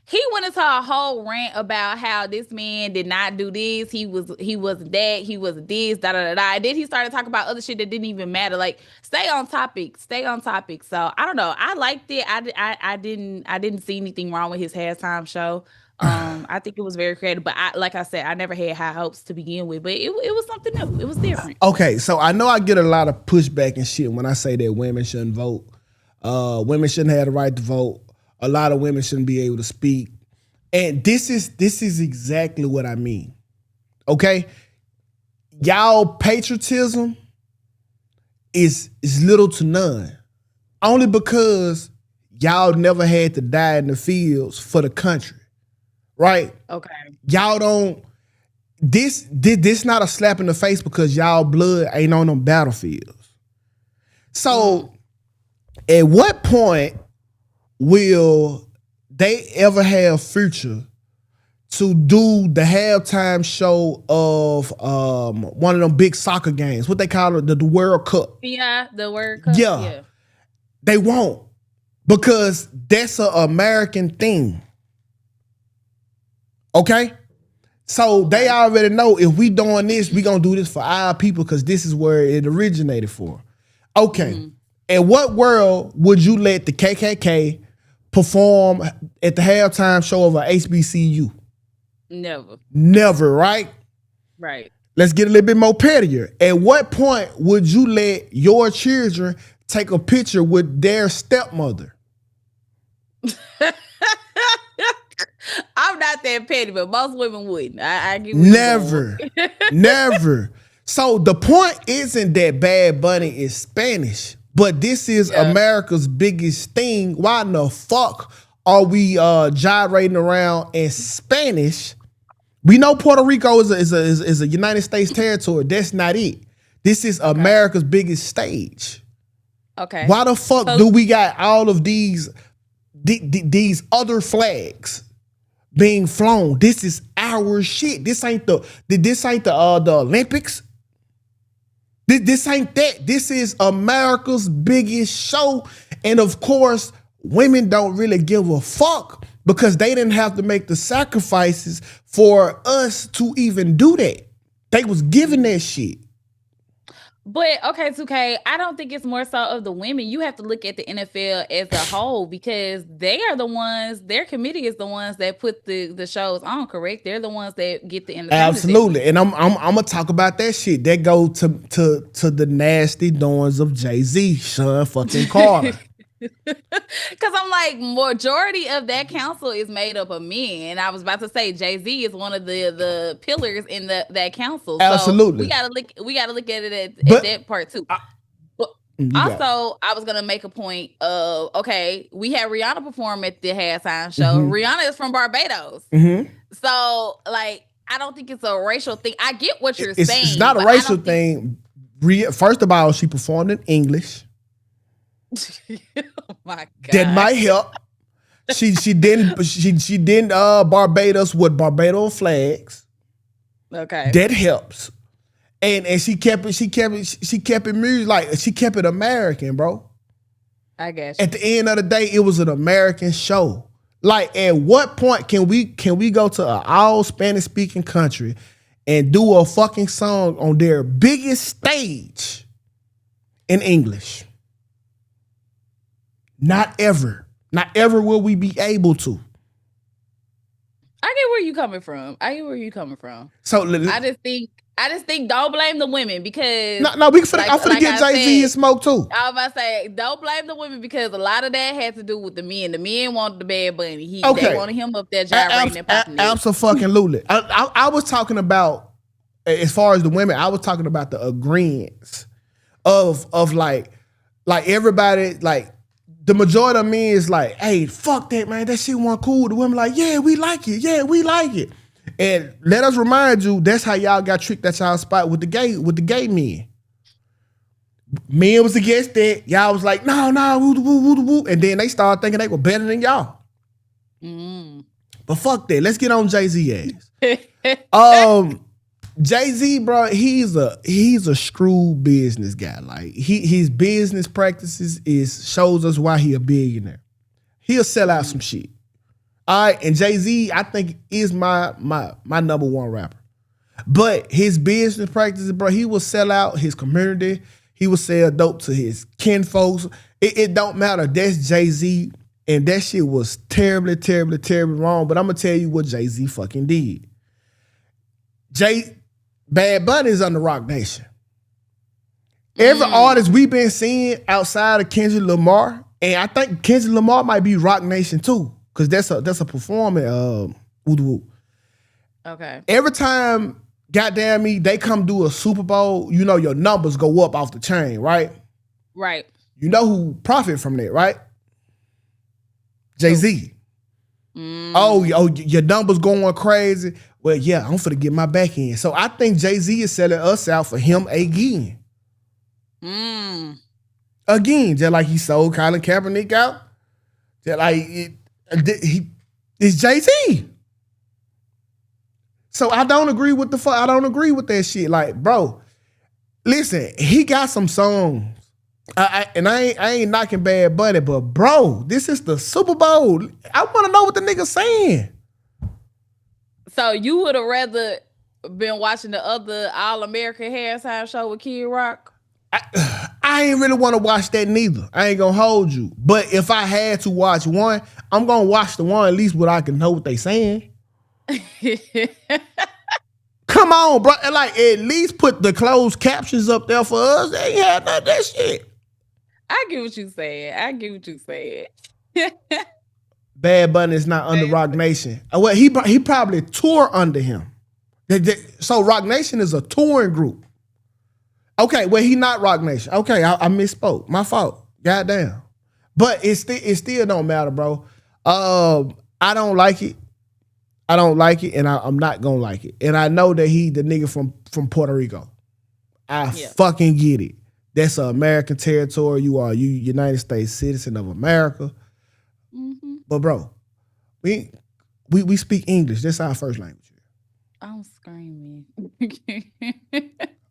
Speaker 3: he went into a whole rant about how this man did not do this. He wasn't that. He was this. Da da da da. And then he started talking about other shit that didn't even matter. Like, stay on topic. Stay on topic. So I don't know. I liked it. I didn't see anything wrong with his halftime show. I think it was very creative. But like I said, I never had high hopes to begin with. But it was something new. It was different.
Speaker 2: Okay, so I know I get a lot of pushback and shit when I say that women shouldn't vote. Women shouldn't have the right to vote. A lot of women shouldn't be able to speak. And this is exactly what I mean. Okay? Y'all patriotism is little to none. Only because y'all never had to die in the fields for the country. Right?
Speaker 3: Okay.
Speaker 2: Y'all don't this not a slap in the face because y'all blood ain't on them battlefields. So at what point will they ever have Future to do the halftime show of one of them big soccer games? What they call it, the World Cup.
Speaker 3: Yeah, the World Cup.
Speaker 2: Yeah. They won't. Because that's an American thing. Okay? So they already know if we doing this, we gonna do this for our people because this is where it originated for. Okay. In what world would you let the KKK perform at the halftime show of a HBCU?
Speaker 3: Never.
Speaker 2: Never, right?
Speaker 3: Right.
Speaker 2: Let's get a little bit more pettier. At what point would you let your children take a picture with their stepmother?
Speaker 3: I'm not that petty, but most women wouldn't. I give you
Speaker 2: Never. Never. So the point isn't that Bad Bunny is Spanish, but this is America's biggest thing. Why in the fuck are we gyrating around in Spanish? We know Puerto Rico is a United States territory. That's not it. This is America's biggest stage.
Speaker 3: Okay.
Speaker 2: Why the fuck do we got all of these other flags being flown? This is our shit. This ain't the Olympics. This ain't that. This is America's biggest show. And of course, women don't really give a fuck because they didn't have to make the sacrifices for us to even do that. They was giving that shit.
Speaker 3: But okay, Tukay, I don't think it's more so of the women. You have to look at the NFL as a whole because they are the ones, their committee is the ones that put the shows on, correct? They're the ones that get the entertainment.
Speaker 2: Absolutely. And I'm gonna talk about that shit. That go to the nasty doings of Jay-Z, Sean fucking Carter.
Speaker 3: Because I'm like, majority of that council is made up of men. I was about to say Jay-Z is one of the pillars in that council.
Speaker 2: Absolutely.
Speaker 3: So we gotta look at it at that part too. Also, I was gonna make a point of we had Rihanna perform at the halftime show. Rihanna is from Barbados, so like I don't think it's a racial thing. I get what you're saying.
Speaker 2: It's not a racial thing. First of all, she performed in English.
Speaker 3: Oh my God,
Speaker 2: that might help. She didn't Barbados with Barbados flags.
Speaker 3: Okay,
Speaker 2: that helps. And she kept it music, like she kept it American, bro.
Speaker 3: I guess. At
Speaker 2: the end of the day, it was an American show. Like, at what point can we go to an all Spanish speaking country and do a fucking song on their biggest stage in English? Not ever. Not ever will we be able to.
Speaker 3: I get where you coming from. So I just think don't blame the women because
Speaker 2: I'm finna get Jay-Z and Smoke too.
Speaker 3: I was about to say don't blame the women because a lot of that had to do with the men. The men wanted the Bad Bunny. They wanted him up there gyrating and popping.
Speaker 2: Absolutely. I was talking about, as far as the women, I was talking about the agreements of like everybody, like the majority of men is like, hey, fuck that, man. That shit wasn't cool. The women like, yeah, we like it. Yeah, we like it. And let us remind you, that's how y'all got tricked at y'all spot with the gay men. Men was against that. Y'all was like, no, woo. And then they started thinking they were better than y'all. But fuck that. Let's get on Jay-Z ass. Jay-Z, bro, he's a shrewd business guy. Like his business practices shows us why he a billionaire. He'll sell out some shit. All right, and Jay-Z, I think, is my number one rapper. But his business practices, bro, he will sell out his community. He will sell dope to his kinfolks. It don't matter. That's Jay-Z, and that shit was terribly, terribly, terribly wrong. But I'm going to tell you what Jay-Z fucking did. Bad Bunny is under Rock Nation. Every artist we've been seeing outside of Kendrick Lamar, and I think Kendrick Lamar might be Rock Nation too. Cause that's a performing
Speaker 3: Okay.
Speaker 2: Every time, goddamn me, they come do a Super Bowl, you know your numbers go up off the chain, right?
Speaker 3: Right.
Speaker 2: You know who profit from that, right? Jay-Z. Oh, your numbers going crazy. Well, yeah, I'm finna get my back in. So I think Jay-Z is selling us out for him again. Again, just like he sold Colin Kaepernick out. Just like it's Jay-Z. So I don't agree with I don't agree with that shit. Like, bro, listen, he got some songs. I ain't knocking Bad Bunny, but bro, this is the Super Bowl. I want to know what the nigga's saying.
Speaker 3: So you would have rather been watching the other All-American halftime show with Kid Rock?
Speaker 2: I ain't really want to watch that neither. I ain't gonna hold you. But if I had to watch one, I'm gonna watch the one at least where I can know what they saying. Come on, bro. Like, at least put the closed captions up there for us. They ain't had none of that shit.
Speaker 3: I get what you saying.
Speaker 2: Bad Bunny is not under Rock Nation. Well, he probably tour under him. So Rock Nation is a touring group. Okay, well, he not Rock Nation. Okay, I misspoke. My fault. Goddamn. But it still don't matter, bro. I don't like it. And I'm not gonna like it. And I know that he the nigga from Puerto Rico. I fucking get it. That's an American territory. You United States citizen of America. But bro, we speak English. That's our first language.
Speaker 3: I'm screaming.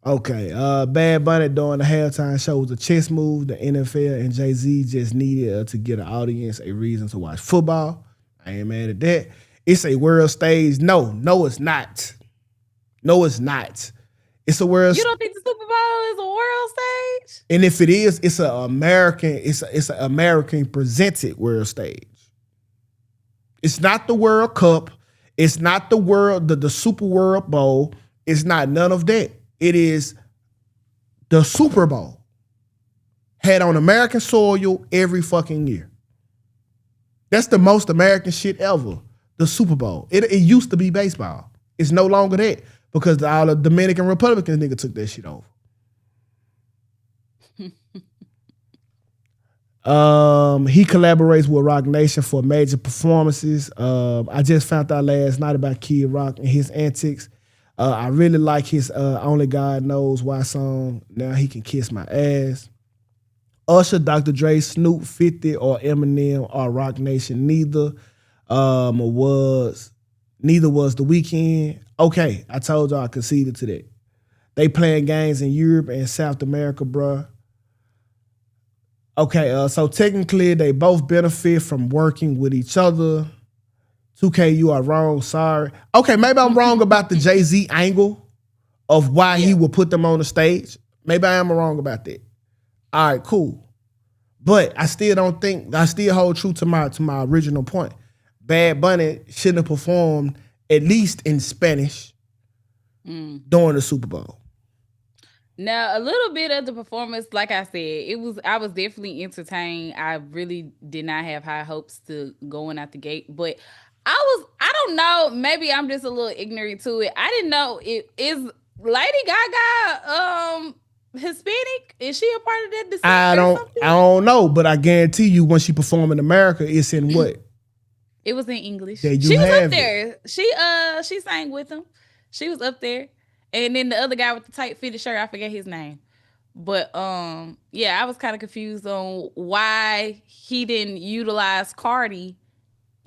Speaker 2: Okay, Bad Bunny during the halftime show was a chess move. The NFL and Jay-Z just needed to get an audience a reason to watch football. I ain't mad at that. It's a world stage. No, it's not. No, it's not. It's a world.
Speaker 3: You don't think the Super Bowl is a world stage?
Speaker 2: And if it is, it's an American presented world stage. It's not the World Cup. It's not the Super World Bowl. It's not none of that. It is the Super Bowl. Had on American soil every fucking year. That's the most American shit ever. The Super Bowl. It used to be baseball. It's no longer that because all the Dominican Republicans nigga took that shit over. He collaborates with Rock Nation for major performances. I just found out last night about Kid Rock and his antics. I really like his Only God Knows Why song. Now He Can Kiss My Ass. Usher, Dr. Dre, Snoop, 50, or Eminem or Rock Nation. Neither was The Weeknd. Okay, I told y'all I conceded to that. They playing games in Europe and South America, bruh. Okay, so technically they both benefit from working with each other. 2K, you are wrong. Sorry. Okay, maybe I'm wrong about the Jay-Z angle of why he would put them on the stage. Maybe I am wrong about that. All right, cool. But I still hold true to my original point. Bad Bunny shouldn't have performed at least in Spanish during the Super Bowl.
Speaker 3: Now, a little bit of the performance, like I said, I was definitely entertained. I really did not have high hopes to going out the gate, but I don't know, maybe I'm just a little ignorant to it. I didn't know is Lady Gaga Hispanic? Is she a part of that descent?
Speaker 2: I don't know, but I guarantee you when she performed in America, it's in what?
Speaker 3: It was in English.
Speaker 2: She
Speaker 3: was up there. She sang with him. She was up there. And then the other guy with the tight fitted shirt, I forget his name. But I was kind of confused on why he didn't utilize Cardi,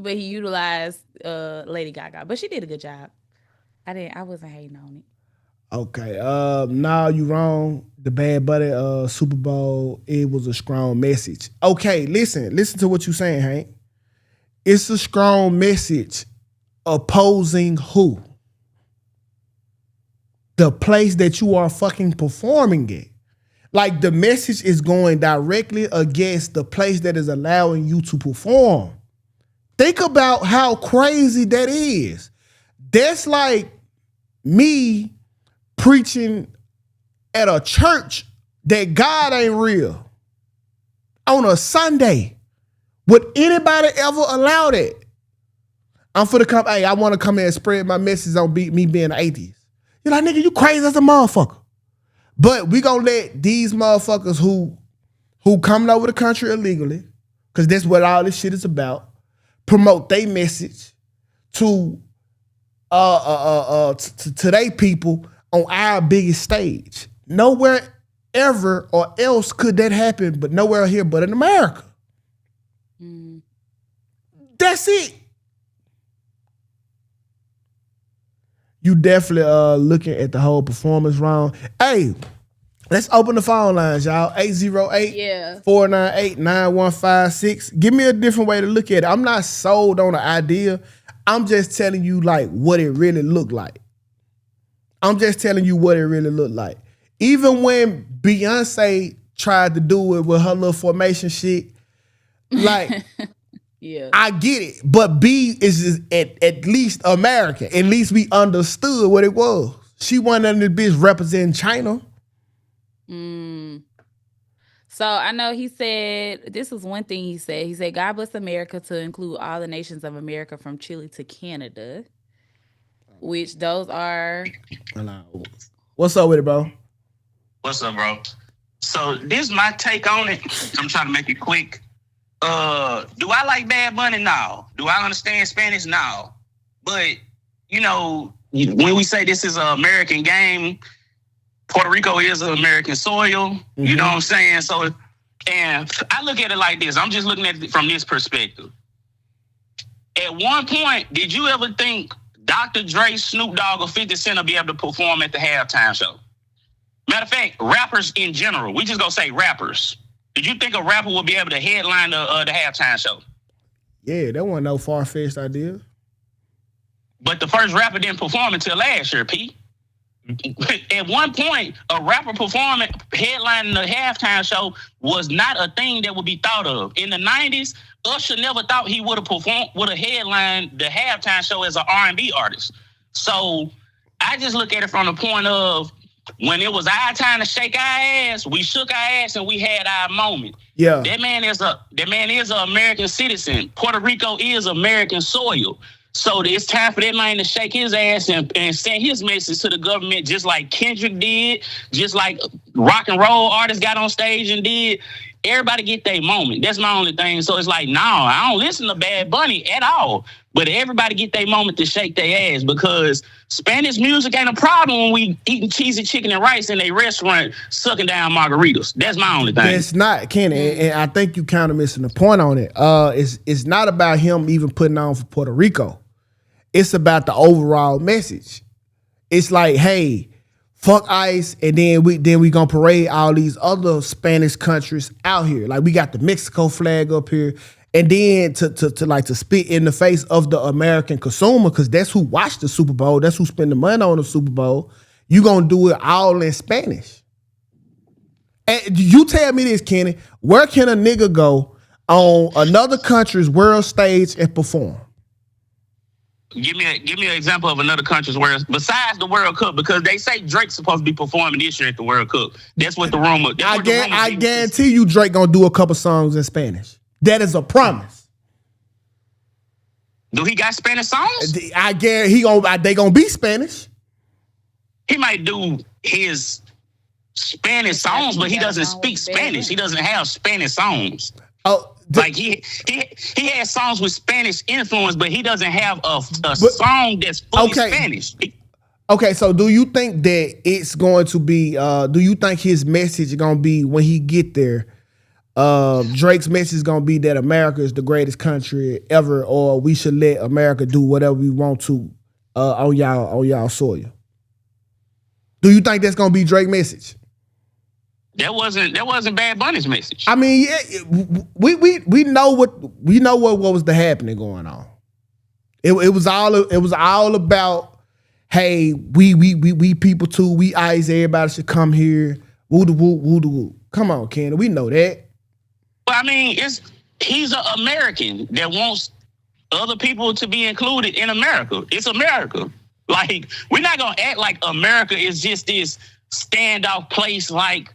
Speaker 3: but he utilized Lady Gaga. But she did a good job. I wasn't hating on it.
Speaker 2: Okay. Nah, you wrong. The Bad Bunny Super Bowl, it was a strong message. Okay, listen to what you're saying, Hank. It's a strong message opposing who? The place that you are fucking performing at. Like the message is going directly against the place that is allowing you to perform. Think about how crazy that is. That's like me preaching at a church that God ain't real on a Sunday. Would anybody ever allow that? I'm for the come. Hey, I want to come here and spread my message on me being an atheist. You're like, nigga, you crazy as a motherfucker. But we gonna let these motherfuckers who coming over the country illegally, because that's what all this shit is about, promote their message to they people on our biggest stage. Nowhere ever or else could that happen, but nowhere here but in America. That's it. You definitely looking at the whole performance wrong. Hey, let's open the phone lines, y'all. 808-498-9156. Give me a different way to look at it. I'm not sold on the idea. I'm just telling you like what it really looked like. Even when Beyonce tried to do it with her little formation shit, like yeah, I get it. But B is just at least American. At least we understood what it was. She wasn't under this bitch representing China.
Speaker 3: So I know he said, this is one thing he said. He said, God bless America to include all the nations of America from Chile to Canada, which those are.
Speaker 2: What's up with it, bro?
Speaker 4: What's up, bro? So this is my take on it. I'm trying to make it quick. Do I like Bad Bunny? No. Do I understand Spanish? No. But, you know, when we say this is an American game, Puerto Rico is an American soil. Mm-hmm. You know what I'm saying? So, and I look at it like this. I'm just looking at it from this perspective. At one point, did you ever think Dr. Dre, Snoop Dogg, or 50 Cent will be able to perform at the halftime show? Matter of fact, rappers in general. We just gonna say rappers. Did you think a rapper would be able to headline the halftime show?
Speaker 2: Yeah, that wasn't no far-fetched idea.
Speaker 4: But the first rapper didn't perform until last year, Pete. At one point, a rapper performing, headlining the halftime show was not a thing that would be thought of. In the 90s, Usher never thought he would have headlined the halftime show as an R&B artist. So I just look at it from the point of, when it was our time to shake our ass, we shook our ass and we had our moment.
Speaker 2: Yeah.
Speaker 4: That man is an American citizen. Puerto Rico is American soil. So it's time for that man to shake his ass and send his message to the government, just like Kendrick did, just like rock and roll artists got on stage and did. Everybody get their moment. That's my only thing. So it's like, no, I don't listen to Bad Bunny at all. But everybody get their moment to shake their ass because Spanish music ain't a problem when we eating cheesy chicken and rice in a restaurant sucking down margaritas. That's my only thing.
Speaker 2: It's not, Kenny, and I think you kind of missing the point on it. It's not about him even putting on for Puerto Rico. It's about the overall message. It's like, hey, fuck ICE, and then we gonna parade all these other Spanish countries out here. Like we got the Mexico flag up here, and then to spit in the face of the American consumer, because that's who watched the Super Bowl, that's who spend the money on the Super Bowl. You gonna do it all in Spanish. And you tell me this, Kenny, where can a nigga go on another country's world stage and perform?
Speaker 4: Give me an example of another country's world besides the World Cup, because they say Drake's supposed to be performing this year at the World Cup. That's what the rumor.
Speaker 2: I guarantee you, Drake gonna do a couple songs in Spanish. That is a promise.
Speaker 4: Do he got Spanish songs?
Speaker 2: I guarantee they gonna be Spanish.
Speaker 4: He might do his Spanish songs, but he doesn't speak Spanish. He doesn't have Spanish songs.
Speaker 2: Oh.
Speaker 4: Like he has songs with Spanish influence, but he doesn't have a song that's fully Spanish.
Speaker 2: Okay, so do you think that it's going to be? Do you think his message is going to be when he get there? Drake's message is going to be that America is the greatest country ever, or we should let America do whatever we want to on y'all soil. Do you think that's going to be Drake's message?
Speaker 4: That wasn't Bad Bunny's message.
Speaker 2: I mean, yeah, we know what was the happening going on. It was all about, hey, we people too. We ICE, everybody should come here. Woo the woo, woo the woo. Come on, Ken, we know that.
Speaker 4: Well, I mean, he's an American that wants other people to be included in America. It's America. Like, we're not gonna act like America is just this standoff place like,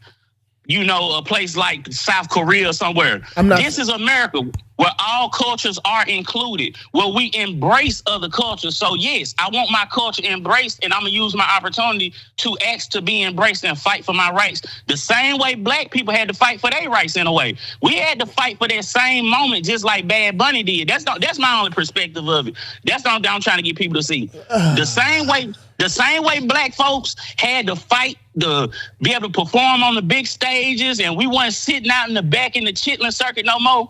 Speaker 4: you know, a place like South Korea or somewhere. This is America, where all cultures are included, where we embrace other cultures. So yes, I want my culture embraced, and I'm gonna use my opportunity to ask to be embraced and fight for my rights. The same way black people had to fight for their rights in a way. We had to fight for that same moment, just like Bad Bunny did. That's my only perspective of it. That's what I'm trying to get people to see. The same way black folks had to fight to be able to perform on the big stages, and we weren't sitting out in the back in the Chitlin circuit no more.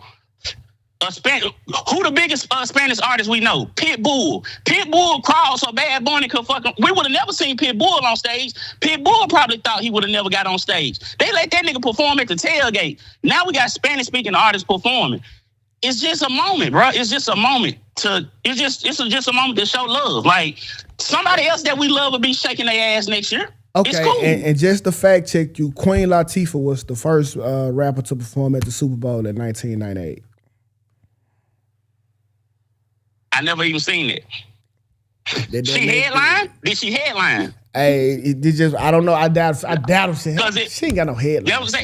Speaker 4: Who the biggest Spanish artist we know? Pitbull. Pitbull crawled so Bad Bunny could fucking. We would have never seen Pitbull on stage. Pitbull probably thought he would have never got on stage. They let that nigga perform at the tailgate. Now we got Spanish speaking artists performing. It's just a moment, bro. It's just a moment it's just a moment to show love. Like, somebody else that we love will be shaking their ass next year.
Speaker 2: Okay,
Speaker 4: it's cool.
Speaker 2: And just to fact check you, Queen Latifah was the first rapper to perform at the Super Bowl in 1998.
Speaker 4: I never even seen it. She headline? Did she headline?
Speaker 2: Hey, it just, I don't know. I doubt she ain't got no headline.
Speaker 4: That was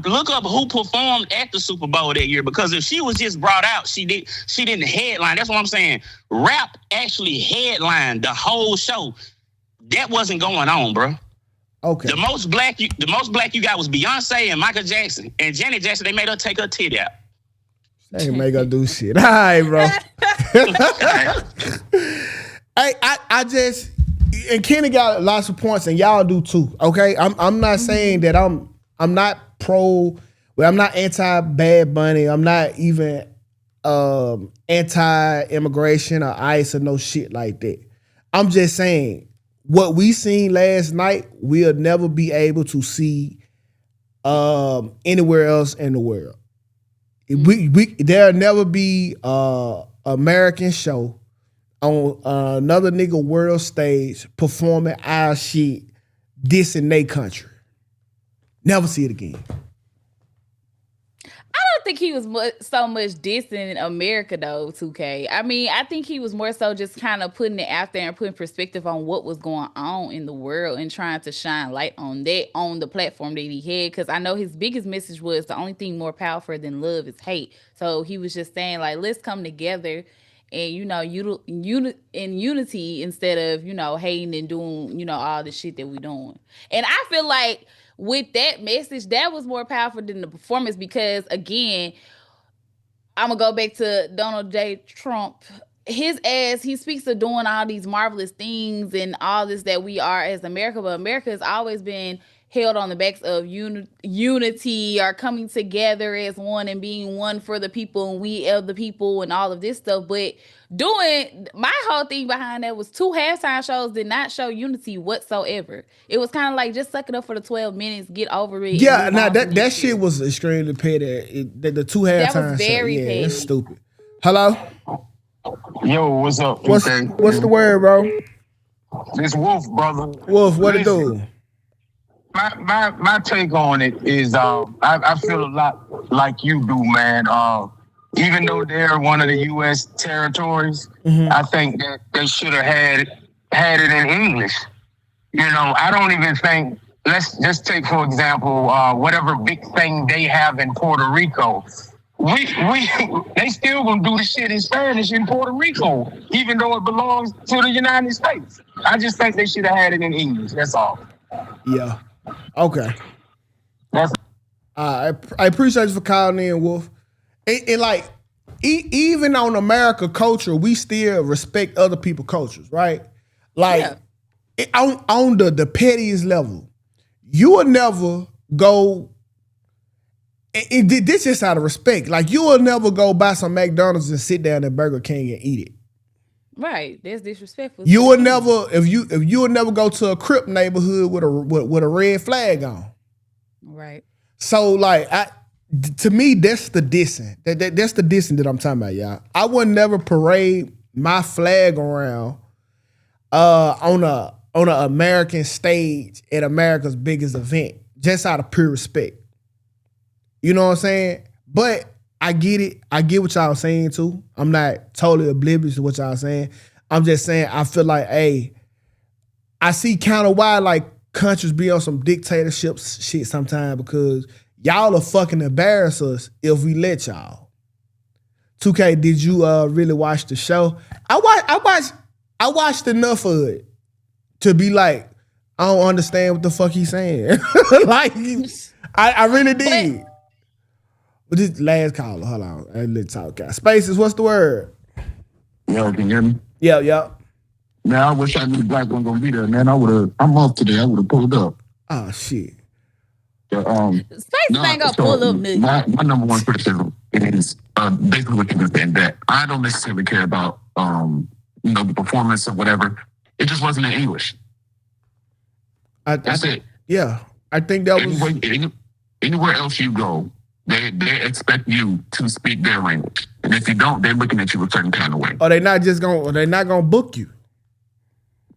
Speaker 4: look up who performed at the Super Bowl that year, because if she was just brought out, she didn't headline. That's what I'm saying. Rap actually headlined the whole show. That wasn't going on, bro.
Speaker 2: Okay.
Speaker 4: The most black you got was Beyonce and Michael Jackson. And Janet Jackson, they made her take her tit out.
Speaker 2: They ain't make her do shit. All right, bro. I just, and Kenny got lots of points, and y'all do too. Okay, I'm not saying that I'm not pro. Well, I'm not anti Bad Bunny. I'm not even anti immigration or ICE or no shit like that. I'm just saying what we seen last night, we'll never be able to see anywhere else in the world. There'll never be American show on another nigga world stage performing our shit dissing their country. Never see it again.
Speaker 3: I don't think he was so much dissing America though, Tukay. I mean, I think he was more so just kind of putting it out there and putting perspective on what was going on in the world and trying to shine light on that on the platform that he had. Because I know his biggest message was the only thing more powerful than love is hate. So he was just saying like, let's come together and, you know, in unity instead of, you know, hating and doing, you know, all the shit that we doing. And I feel like with that message, that was more powerful than the performance because, again, I'm going to go back to Donald J. Trump. His ass, he speaks of doing all these marvelous things and all this that we are as America, but America has always been held on the backs of unity or coming together as one and being one for the people and we of the people and all of this stuff. But doing my whole thing behind that was 2 halftime shows did not show unity whatsoever. It was kind of like just suck it up for the 12 minutes, get over it.
Speaker 2: Yeah, now that shit was extremely petty. The 2 halftime
Speaker 3: That was very
Speaker 2: shows,
Speaker 3: petty.
Speaker 2: it's stupid. Hello,
Speaker 5: Yo, what's up?
Speaker 2: what's the word, bro?
Speaker 5: This Wolf, brother.
Speaker 2: Wolf, what it do?
Speaker 5: My take on it is I feel a lot like you do, man. Even though they're one of the U.S. territories, I think that they should have had it in English. You know, I don't even think. Let's just take for example whatever big thing they have in Puerto Rico. They still gonna do the shit in Spanish in Puerto Rico, even though it belongs to the United States. I just think they should have had it in English. That's all.
Speaker 2: Yeah. Okay.
Speaker 5: That's
Speaker 2: I appreciate you for calling in, Wolf. And like, even on America culture, we still respect other people's cultures, right? Like, on the pettiest level, you will never go. This is out of respect. Like, you will never go buy some McDonald's and sit down at Burger King and eat it.
Speaker 3: Right, that's disrespectful.
Speaker 2: You would never, if you would never go to a Crip neighborhood with a red flag on.
Speaker 3: Right.
Speaker 2: So like, to me, that's the dissing. That's the dissing that I'm talking about, y'all. I would never parade my flag around on a American stage at America's biggest event, just out of pure respect. You know what I'm saying? But I get it. I get what y'all saying too. I'm not totally oblivious to what y'all saying. I'm just saying I feel like, hey, I see kind of why like countries be on some dictatorship shit sometimes because y'all will fucking embarrass us if we let y'all. Tukay, did you really watch the show? I watched enough of it to be like, I don't understand what the fuck he's saying. Like, I really did. But this last caller, hold on. Let's talk. Spaces, what's the word?
Speaker 6: Yo, can you hear me?
Speaker 2: Yeah.
Speaker 6: Man, I wish I knew the black one gonna be there, man. I'm off today. I would have pulled up.
Speaker 2: Oh shit.
Speaker 6: But,
Speaker 3: Spaces ain't gonna pull up, nigga.
Speaker 6: My number one criticism is basically what you were saying, that I don't necessarily care about the performance or whatever. It just wasn't in English. That's it.
Speaker 2: Yeah. I think that was
Speaker 6: anywhere else you go, they expect you to speak their language. And if you don't, they're looking at you a certain kind of way.
Speaker 2: Or they're not gonna book you.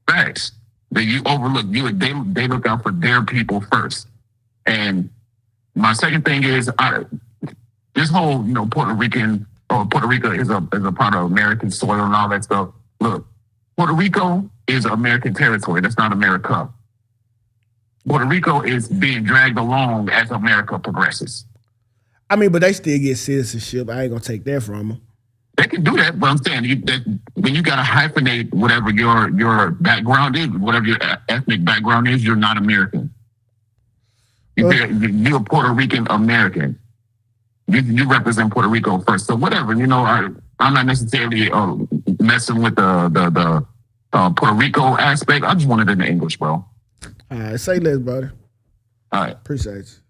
Speaker 6: Facts. That you overlook. They look out for their people first. And my second thing is this whole, Puerto Rico is a part of American soil and all that stuff. Look, Puerto Rico is American territory. That's not America. Puerto Rico is being dragged along as America progresses.
Speaker 2: I mean, but they still get citizenship. I ain't gonna take that from them.
Speaker 6: They can do that, but I'm saying when you gotta hyphenate whatever your background is, whatever your ethnic background is, you're not American. You're Puerto Rican American. You represent Puerto Rico first. So whatever, I'm not necessarily messing with the Puerto Rico aspect. I just wanted it in English, bro.
Speaker 2: All right, say less, brother.
Speaker 6: All right.
Speaker 2: Appreciate you.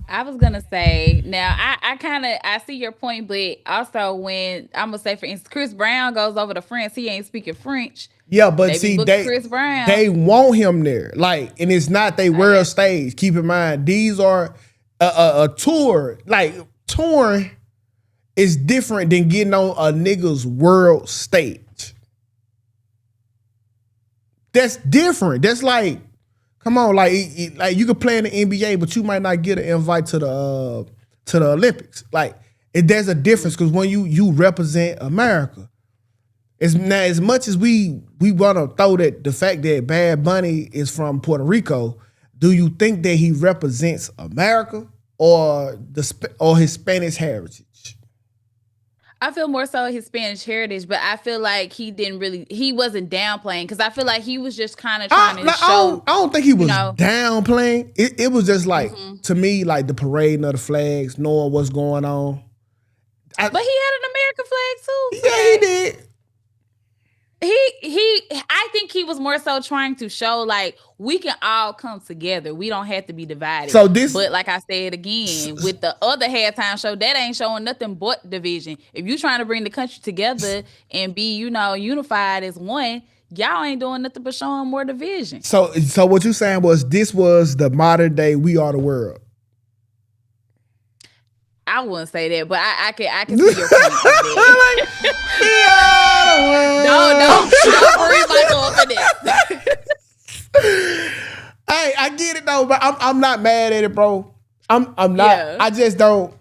Speaker 3: I was gonna say now I see your point, but also when I'm gonna say for instance Chris Brown goes over to France, he ain't speaking French.
Speaker 2: Yeah, but
Speaker 3: Chris Brown.
Speaker 2: They want him there. Like, and it's not their world stage. Keep in mind, these are a tour. Like, touring is different than getting on a nigga's world stage. That's different. That's like, come on, like you could play in the NBA, but you might not get an invite to the Olympics. Like, there's a difference because when you represent America, it's now as much as we want to throw that the fact that Bad Bunny is from Puerto Rico. Do you think that he represents America or his Spanish heritage?
Speaker 3: I feel more so his Spanish heritage, but I feel like he wasn't downplaying because I feel like he was just kind of trying to show.
Speaker 2: I don't think he was
Speaker 3: know.
Speaker 2: downplaying. It was just like, to me, like the parading of the flags, knowing what's going on.
Speaker 3: But he had an American flag too.
Speaker 2: Yeah, he did.
Speaker 3: I think he was more so trying to show like we can all come together. We don't have to be divided. But like I said again, with the other halftime show, that ain't showing nothing but division. If you trying to bring the country together and be, unified as one, y'all ain't doing nothing but showing more division.
Speaker 2: So what you saying was this was the modern day We Are the World.
Speaker 3: I wouldn't say that, but I can see your point. Don't bring Michael up in this.
Speaker 2: Hey, I get it though, but I'm not mad at it, bro. I'm not.
Speaker 3: Yeah.
Speaker 2: I just don't.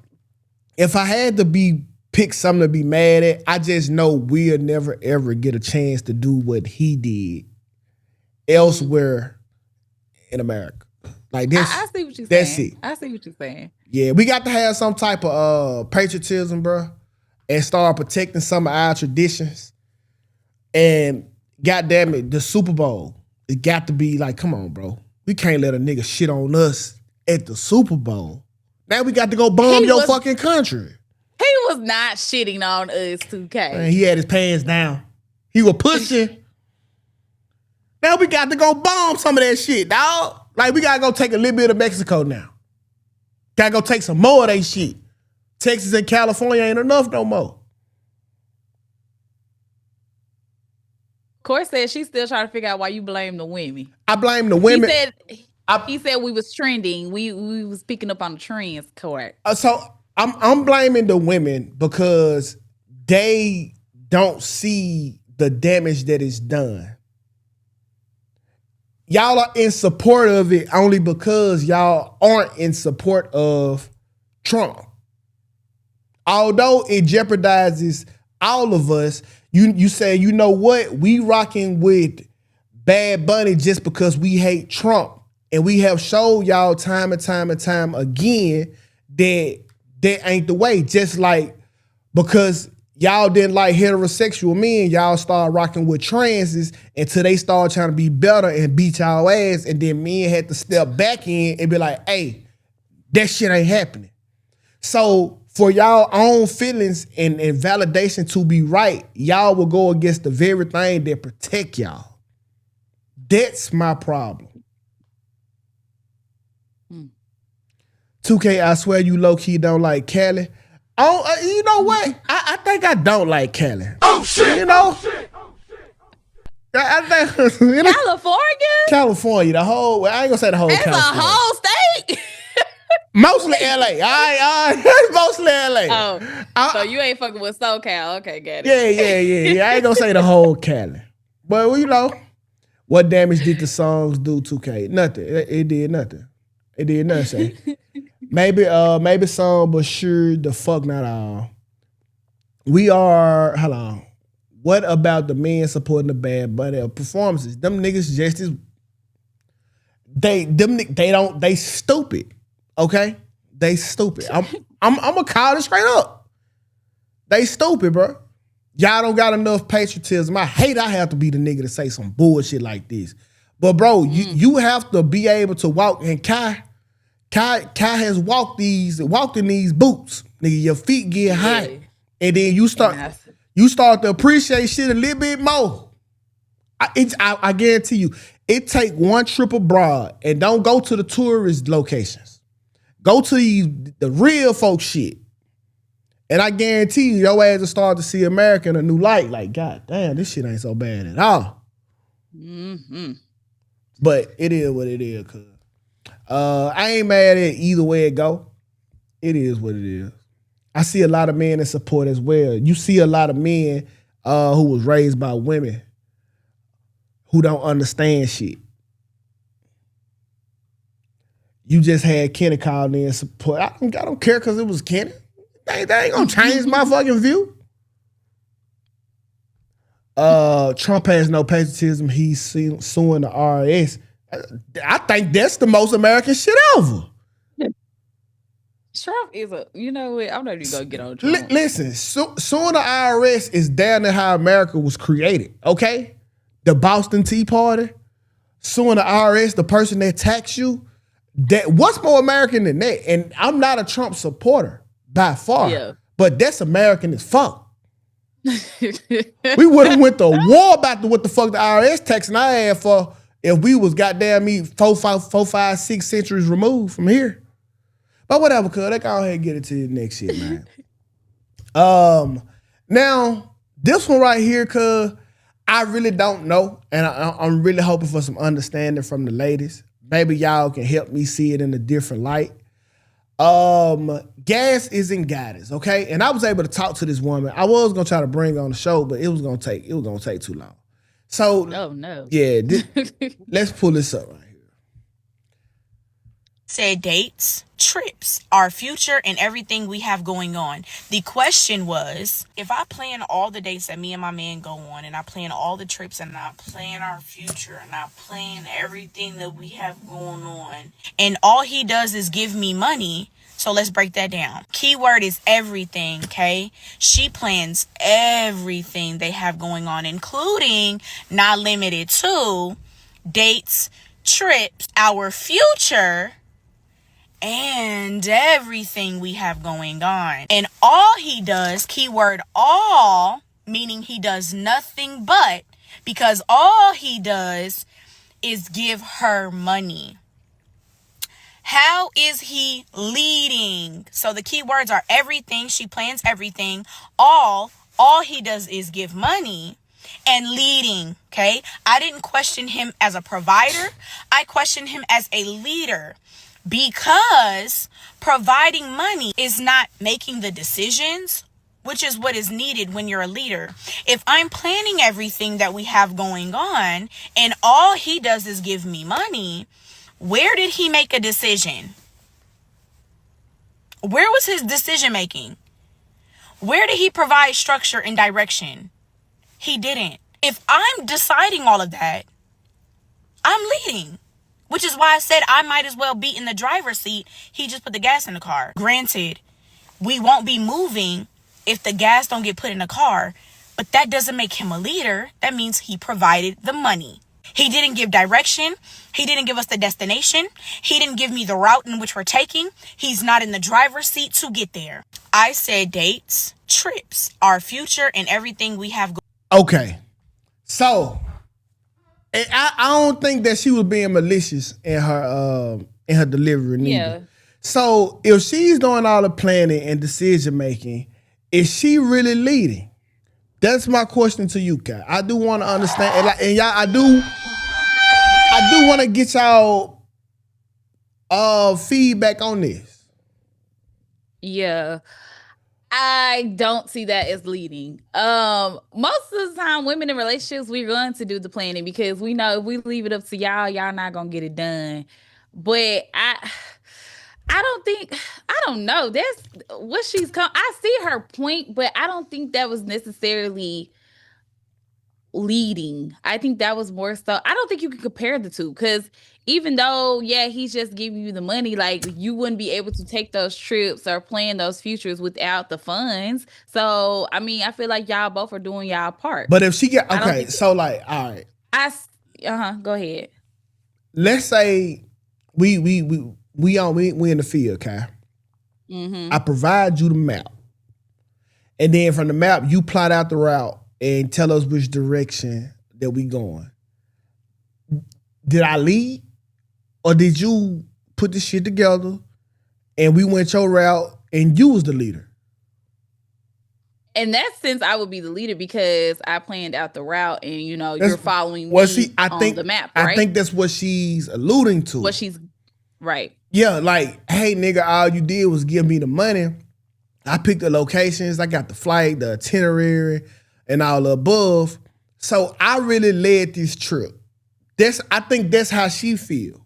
Speaker 2: If I had to pick something to be mad at, I just know we'll never ever get a chance to do what he did elsewhere in America. Like this.
Speaker 3: I see what you're saying.
Speaker 2: That's it.
Speaker 3: I see what you're saying.
Speaker 2: Yeah, we got to have some type of patriotism, bro, and start protecting some of our traditions. And goddamn it, the Super Bowl, it got to be like, come on, bro. We can't let a nigga shit on us at the Super Bowl. Now we got to go bomb your fucking country.
Speaker 3: He was not shitting on us, Tukay.
Speaker 2: Man, he had his pants down. He was pushing. Now we got to go bomb some of that shit, dog. Like, we got to go take a little bit of Mexico now. Got to go take some more of that shit. Texas and California ain't enough no more.
Speaker 3: Court said she's still trying to figure out why you blame the women.
Speaker 2: I blame the women.
Speaker 3: He said we was trending. We was picking up on the trends, Court.
Speaker 2: So I'm blaming the women because they don't see the damage that is done. Y'all are in support of it only because y'all aren't in support of Trump. Although it jeopardizes all of us, you say, you know what? We rocking with Bad Bunny just because we hate Trump. And we have showed y'all time and time and time again that ain't the way. Just like because y'all didn't like heterosexual men, y'all start rocking with transes until they start trying to be better and beat y'all ass. And then men had to step back in and be like, hey, that shit ain't happening. So for y'all own feelings and validation to be right, y'all will go against the very thing that protect y'all. That's my problem. 2K, I swear you low-key don't like Cali. Oh, you know what? I think I don't like Cali. Oh, shit! You know? I think, California, the whole, I ain't gonna say the whole
Speaker 3: It's
Speaker 2: California.
Speaker 3: a whole state.
Speaker 2: Mostly LA. All right. Mostly LA.
Speaker 3: Oh, so you ain't fucking with SoCal. Okay, get it.
Speaker 2: Yeah. I ain't gonna say the whole Cali. But, you know, what damage did the songs do, 2K? Nothing. It did nothing. It did nothing. Maybe some, but sure the fuck not all. Hold on. What about the men supporting the Bad Bunny performances? Them niggas just as they stupid. Okay? They stupid. I'm gonna call it straight up. They stupid, bro. Y'all don't got enough patriotism. I hate I have to be the nigga to say some bullshit like this. But bro, you have to be able to walk, and Kai has walked in these boots. Nigga, your feet get hot. And then you start to appreciate shit a little bit more. I guarantee you, it take one trip abroad and don't go to the tourist locations. Go to the real folk shit. And I guarantee you, your ass will start to see America in a new light. Like, God damn, this shit ain't so bad at all. Mm-hmm. But it is what it is, cuz. I ain't mad at either way it go. It is what it is. I see a lot of men in support as well. You see a lot of men who was raised by women who don't understand shit. You just had Kenny call in support. I don't care because it was Kenny. They ain't gonna change my fucking view. Trump has no patriotism. He's suing the IRS. I think that's the most American shit ever.
Speaker 3: Trump is a, you know what? I'm not even gonna get on Trump.
Speaker 2: Listen, soon the IRS is down to how America was created, okay? The Boston Tea Party, suing the IRS, the person that tax you, that what's more American than that? And I'm not a Trump supporter by far,
Speaker 3: Yeah.
Speaker 2: but that's American as fuck. We would have went to war about what the fuck the IRS taxing our ass for if we was goddamn me 4, 5, 6 centuries removed from here. But whatever, cuz they go ahead and get it to the next shit, man. Now this one right here, cuz I really don't know, and I'm really hoping for some understanding from the ladies. Maybe y'all can help me see it in a different light. Gas isn't guidance, okay? And I was able to talk to this woman. I was gonna try to bring her on the show, but it was gonna take too long. So,
Speaker 3: Oh no.
Speaker 2: yeah, let's pull this up right here.
Speaker 7: Said dates, trips, our future, and everything we have going on. The question was, if I plan all the dates that me and my man go on, and I plan all the trips, and I plan our future, and I plan everything that we have going on, and all he does is give me money. So let's break that down. Keyword is everything, okay? She plans everything they have going on, including, not limited to, dates, trips, our future, and everything we have going on. And all he does, keyword all, meaning he does nothing but, because all he does is give her money. How is he leading? So the keywords are everything. She plans everything. All he does is give money. And leading, okay? I didn't question him as a provider. I questioned him as a leader. Because providing money is not making the decisions, which is what is needed when you're a leader. If I'm planning everything that we have going on and all he does is give me money, where did he make a decision? Where was his decision making? Where did he provide structure and direction? He didn't. If I'm deciding all of that, I'm leading. Which is why I said I might as well be in the driver's seat. He just put the gas in the car. Granted, we won't be moving if the gas don't get put in the car. But that doesn't make him a leader. That means he provided the money. He didn't give direction. He didn't give us the destination. He didn't give me the route in which we're taking. He's not in the driver's seat to get there. I said dates, trips, our future, and everything we have.
Speaker 2: Okay. So, and I don't think that she was being malicious in her delivery neither.
Speaker 3: Yeah.
Speaker 2: So if she's doing all the planning and decision making, is she really leading? That's my question to you, Kai. I do want to understand, and y'all, I do want to get y'all feedback on this.
Speaker 3: Yeah. I don't see that as leading. Most of the time, women in relationships, we're going to do the planning because we know if we leave it up to y'all not gonna get it done. But I don't know. That's what she's come. I see her point, but I don't think that was necessarily leading. I think that was more so. I don't think you can compare the two because even though, yeah, he's just giving you the money, like you wouldn't be able to take those trips or plan those futures without the funds. So, I mean, I feel like y'all both are doing y'all part.
Speaker 2: But if she get okay, so like, all right,
Speaker 3: go ahead.
Speaker 2: Let's say we in the field, Kai.
Speaker 3: Mm-hmm.
Speaker 2: I provide you the map, and then from the map you plot out the route and tell us which direction that we going. Did I lead? Or did you put this shit together and we went your route and you was the leader?
Speaker 3: In that sense, I would be the leader because I planned out the route and, you're following me on the map, right?
Speaker 2: I think that's what she's alluding to.
Speaker 3: Right.
Speaker 2: Yeah, like, hey, nigga, all you did was give me the money. I picked the locations. I got the flight, the itinerary, and all the above. So I really led this trip. I think that's how she feel.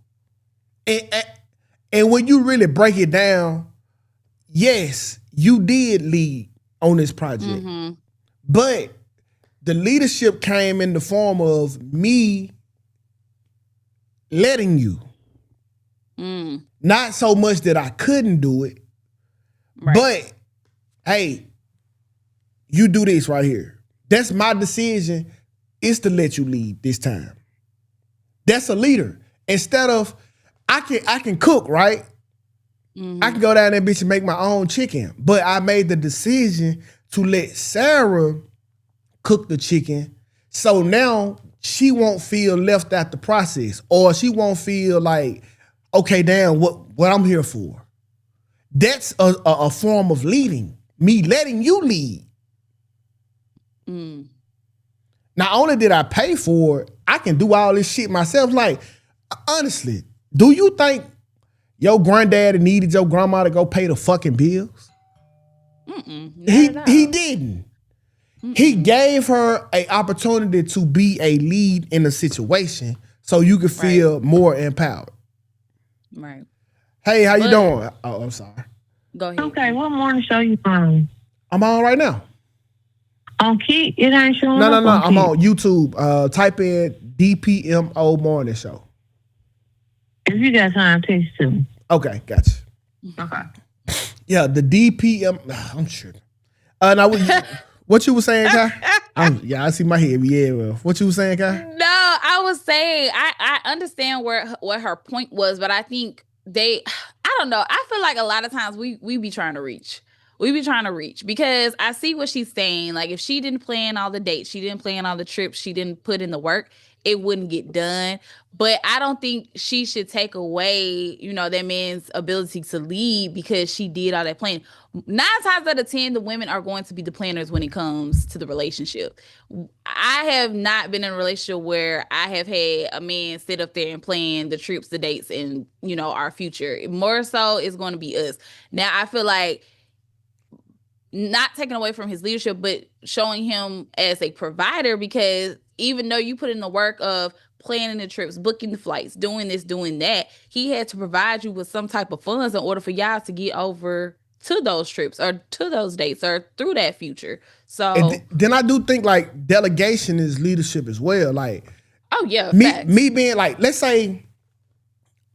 Speaker 2: And when you really break it down, yes, you did lead on this project. Mm-hmm. But the leadership came in the form of me letting you. Not so much that I couldn't do it,
Speaker 3: Right.
Speaker 2: But hey, you do this right here. That's my decision. Is to let you lead this time. That's a leader. Instead of I can cook, right? I can go down there, bitch, and make my own chicken. But I made the decision to let Sarah cook the chicken. So now she won't feel left out the process. Or she won't feel like, okay, damn, what I'm here for. That's a form of leading. Me letting you lead. Not only did I pay for it, I can do all this shit myself. Like, honestly, do you think your granddaddy needed your grandma to go pay the fucking bills? He didn't. He gave her an opportunity to be a lead in a situation so you could feel more empowered.
Speaker 3: Right.
Speaker 2: Hey, how you doing? Oh, I'm sorry.
Speaker 3: Go ahead.
Speaker 8: Okay, what morning show you on?
Speaker 2: I'm on right now.
Speaker 8: On Key? It ain't showing
Speaker 2: No.
Speaker 8: up
Speaker 2: I'm
Speaker 8: Key.
Speaker 2: on YouTube. Type in DPMO morning show.
Speaker 8: If you got time, text to me.
Speaker 2: Okay, gotcha.
Speaker 8: Okay.
Speaker 2: Yeah, the DPM. I'm sure. Now what you were saying, Kai? I see my head. Yeah, well, what you were saying, Kai?
Speaker 3: No, I was saying I understand what her point was, but I think I don't know. I feel like a lot of times we be trying to reach. We be trying to reach because I see what she's saying. Like if she didn't plan all the dates, she didn't plan all the trips, she didn't put in the work, it wouldn't get done. But I don't think she should take away, that man's ability to lead because she did all that planning. 9 times out of 10, the women are going to be the planners when it comes to the relationship. I have not been in a relationship where I have had a man sit up there and plan the trips, the dates, and our future. More so, it's going to be us. Now, I feel like not taking away from his leadership, but showing him as a provider, because even though you put in the work of planning the trips, booking the flights, doing this, doing that, he had to provide you with some type of funds in order for y'all to get over to those trips or to those dates or through that future. So
Speaker 2: then I do think like delegation is leadership as well. Like,
Speaker 3: oh yeah,
Speaker 2: me being like, let's say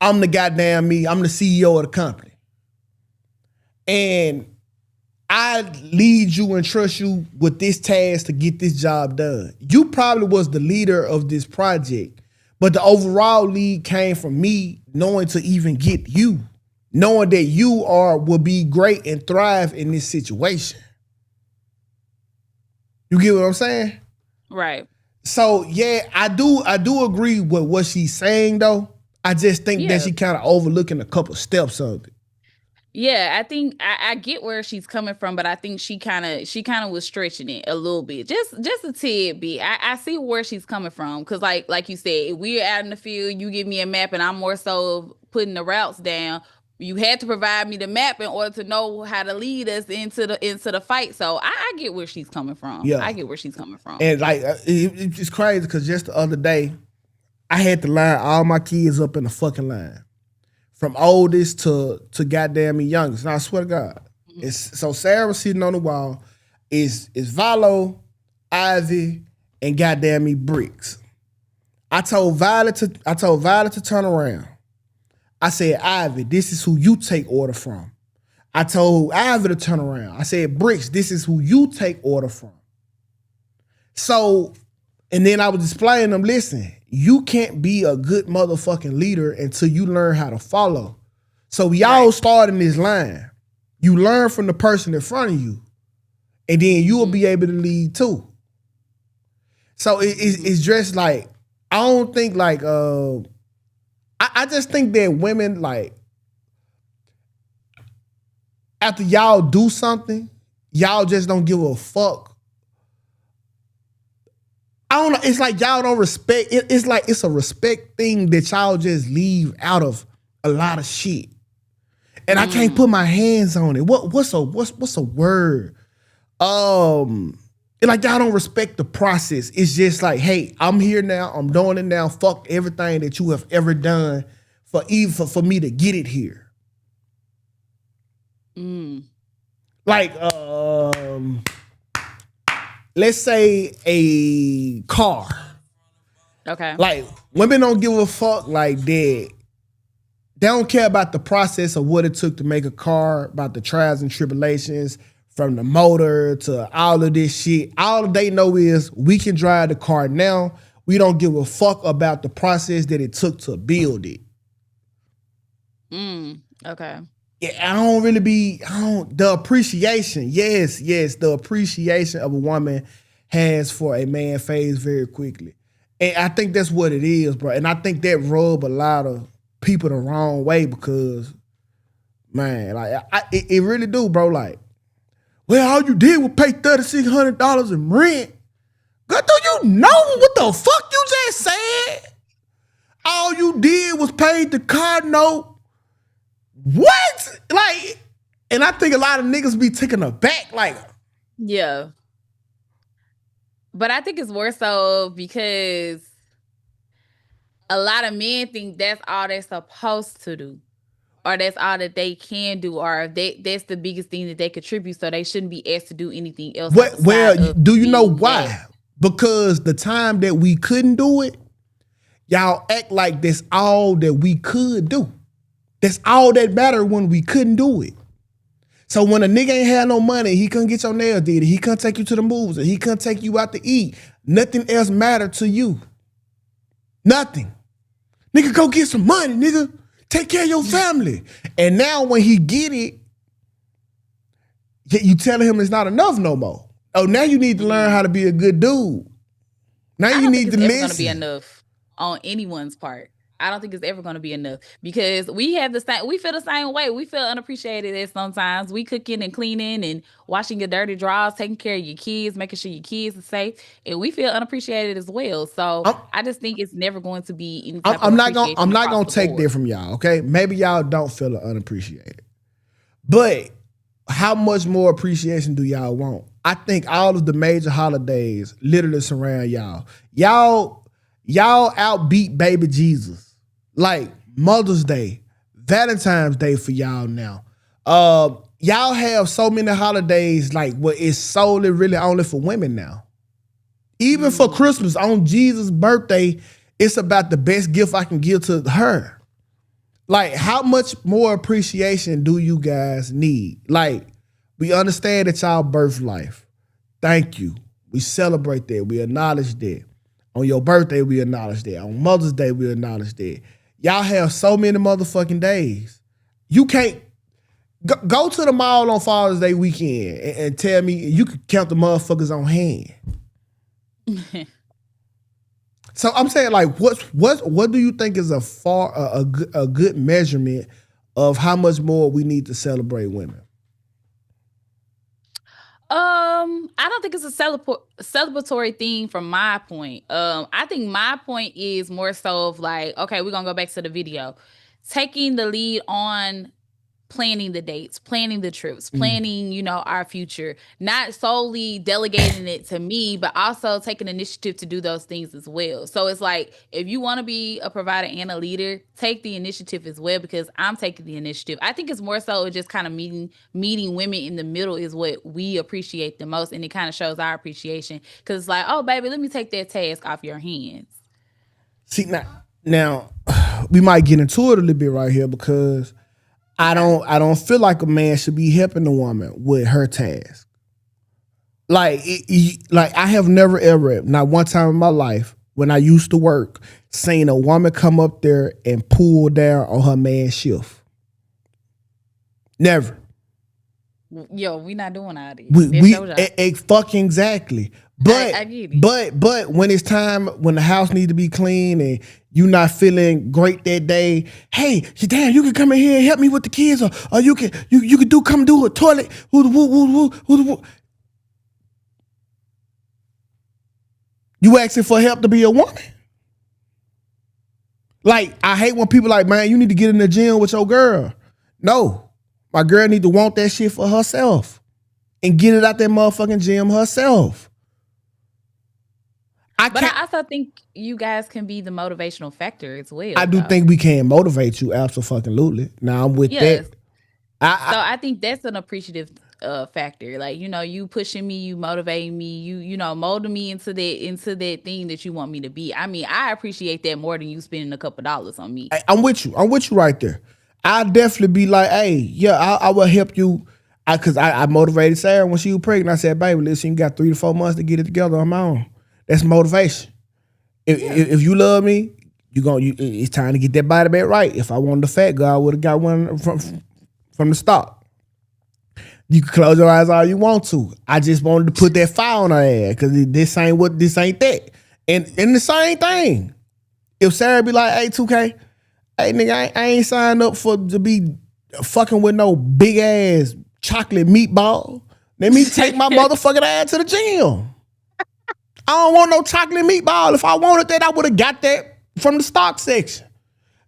Speaker 2: I'm the CEO of the company, and I lead you and trust you with this task to get this job done. You probably was the leader of this project, but the overall lead came from me knowing to even get you, knowing that you will be great and thrive in this situation. You get what I'm saying?
Speaker 3: Right.
Speaker 2: So yeah, I do agree with what she's saying though. I just think that she kind of overlooking a couple steps of it.
Speaker 3: Yeah, I think I get where she's coming from, but I think she kind of was stretching it a little bit, just a tad bit. I see where she's coming from because, like you said, we're out in the field. You give me a map, and I'm more so putting the routes down. You had to provide me the map in order to know how to lead us into the fight. So I get where she's coming from.
Speaker 2: Yeah,
Speaker 3: I get where she's coming from.
Speaker 2: And like it's crazy because just the other day, I had to line all my kids up in a fucking line. From oldest to goddamn me youngest. And I swear to God. So Sarah sitting on the wall is Valo, Ivy, and goddamn me Bricks. I told Violet to turn around. I said, Ivy, this is who you take order from. I told Ivy to turn around. I said, Bricks, this is who you take order from. So, and then I was displaying them, listen, you can't be a good motherfucking leader until you learn how to follow. So we all start in this line. You learn from the person in front of you, and then you will be able to lead too. So it's just like, I don't think like, I just think that women like, after y'all do something, y'all just don't give a fuck. I don't know. It's like y'all don't respect. It's like it's a respect thing that y'all just leave out of a lot of shit, and I can't put my hands on it. What's a word? Like y'all don't respect the process. It's just like, hey, I'm here now. I'm doing it now. Fuck everything that you have ever done for me to get it here. Like let's say a car.
Speaker 3: Okay.
Speaker 2: Like women don't give a fuck like that. They don't care about the process of what it took to make a car, about the trials and tribulations, from the motor to all of this shit. All they know is we can drive the car now. We don't give a fuck about the process that it took to build it.
Speaker 3: Okay.
Speaker 2: Yeah, the appreciation. Yes, the appreciation of a woman has for a man fades very quickly. And I think that's what it is, bro. And I think that rub a lot of people the wrong way because, man, like it really do, bro. Like, well, all you did was pay $3,600 in rent. God, do you know what the fuck you just said? All you did was pay the car note. What? Like, and I think a lot of niggas be taken aback. Like,
Speaker 3: Yeah. But I think it's more so because a lot of men think that's all they're supposed to do, or that's all that they can do, or that's the biggest thing that they contribute, so they shouldn't be asked to do anything else.
Speaker 2: well, do you know why? Because the time that we couldn't do it, y'all act like that's all that we could do. That's all that mattered when we couldn't do it. So when a nigga ain't had no money, he couldn't get your nails did. He couldn't take you to the movies. He couldn't take you out to eat. Nothing else mattered to you. Nothing. Nigga, go get some money, nigga. Take care of your family. And now when he get it, you telling him it's not enough no more. Oh, now you need to learn how to be a good dude. Now you need to listen.
Speaker 3: It's going to be enough on anyone's part. I don't think it's ever going to be enough because we feel the same way. We feel unappreciated at sometimes. We cooking and cleaning and washing your dirty drawers, taking care of your kids, making sure your kids are safe, and we feel unappreciated as well. So I just think it's never going to be any type
Speaker 2: I'm not gonna take that from y'all. Okay, maybe y'all don't feel unappreciated, but how much more appreciation do y'all want? I think all of the major holidays literally surround y'all. Y'all outbeat baby Jesus. Like Mother's Day, Valentine's Day for y'all now. Y'all have so many holidays like where it's solely really only for women now. Even for Christmas, on Jesus' birthday, it's about the best gift I can give to her. Like, how much more appreciation do you guys need? Like, we understand it's our birth life. Thank you. We celebrate that. We acknowledge that. On your birthday, we acknowledge that. On Mother's Day, we acknowledge that. Y'all have so many motherfucking days. You can't go to the mall on Father's Day weekend and tell me you could count the motherfuckers on hand. So I'm saying, like, what do you think is a good measurement of how much more we need to celebrate women?
Speaker 3: I don't think it's a celebratory thing from my point. I think my point is more so of like, okay, we're gonna go back to the video. Taking the lead on planning the dates, planning the trips, planning, our future, not solely delegating it to me, but also taking initiative to do those things as well. So it's like, if you want to be a provider and a leader, take the initiative as well, because I'm taking the initiative. I think it's more so just kind of meeting women in the middle is what we appreciate the most. And it kind of shows our appreciation because it's like, oh, baby, let me take that task off your hands.
Speaker 2: See, now we might get into it a little bit right here because I don't feel like a man should be helping a woman with her task. Like I have never ever, not one time in my life when I used to work, seen a woman come up there and pull down on her man's shift. Never.
Speaker 3: Yo, we not doing all this.
Speaker 2: Fucking exactly. But
Speaker 3: I get it.
Speaker 2: But when it's time, when the house needs to be clean and you not feeling great that day, hey, damn, you can come in here and help me with the kids, or you can come do a toilet. You asking for help to be a woman? Like, I hate when people like, man, you need to get in the gym with your girl. No, my girl need to want that shit for herself and get it out that motherfucking gym herself.
Speaker 3: But I also think you guys can be the motivational factor as well.
Speaker 2: I do think we can motivate you, absolutely. Now I'm with that.
Speaker 3: So I think that's an appreciative factor. Like, you pushing me, you motivating me, molding me into that thing that you want me to be. I mean, I appreciate that more than you spending a couple dollars on me.
Speaker 2: I'm with you. I'm with you right there. I'll definitely be like, hey, yeah, I will help you. Because I motivated Sarah when she was pregnant. I said, baby, listen, you got 3 to 4 months to get it together on my own. That's motivation. If you love me, it's time to get that body back right. If I wanted the fat girl, I would have got one from the start. You can close your eyes all you want to. I just wanted to put that fire on her ass because this ain't that. And the same thing. If Sarah be like, hey, Tukay, hey, nigga, I ain't signed up to be fucking with no big ass chocolate meatball. Let me take my motherfucking ass to the gym. I don't want no chocolate meatball. If I wanted that, I would have got that from the stock section.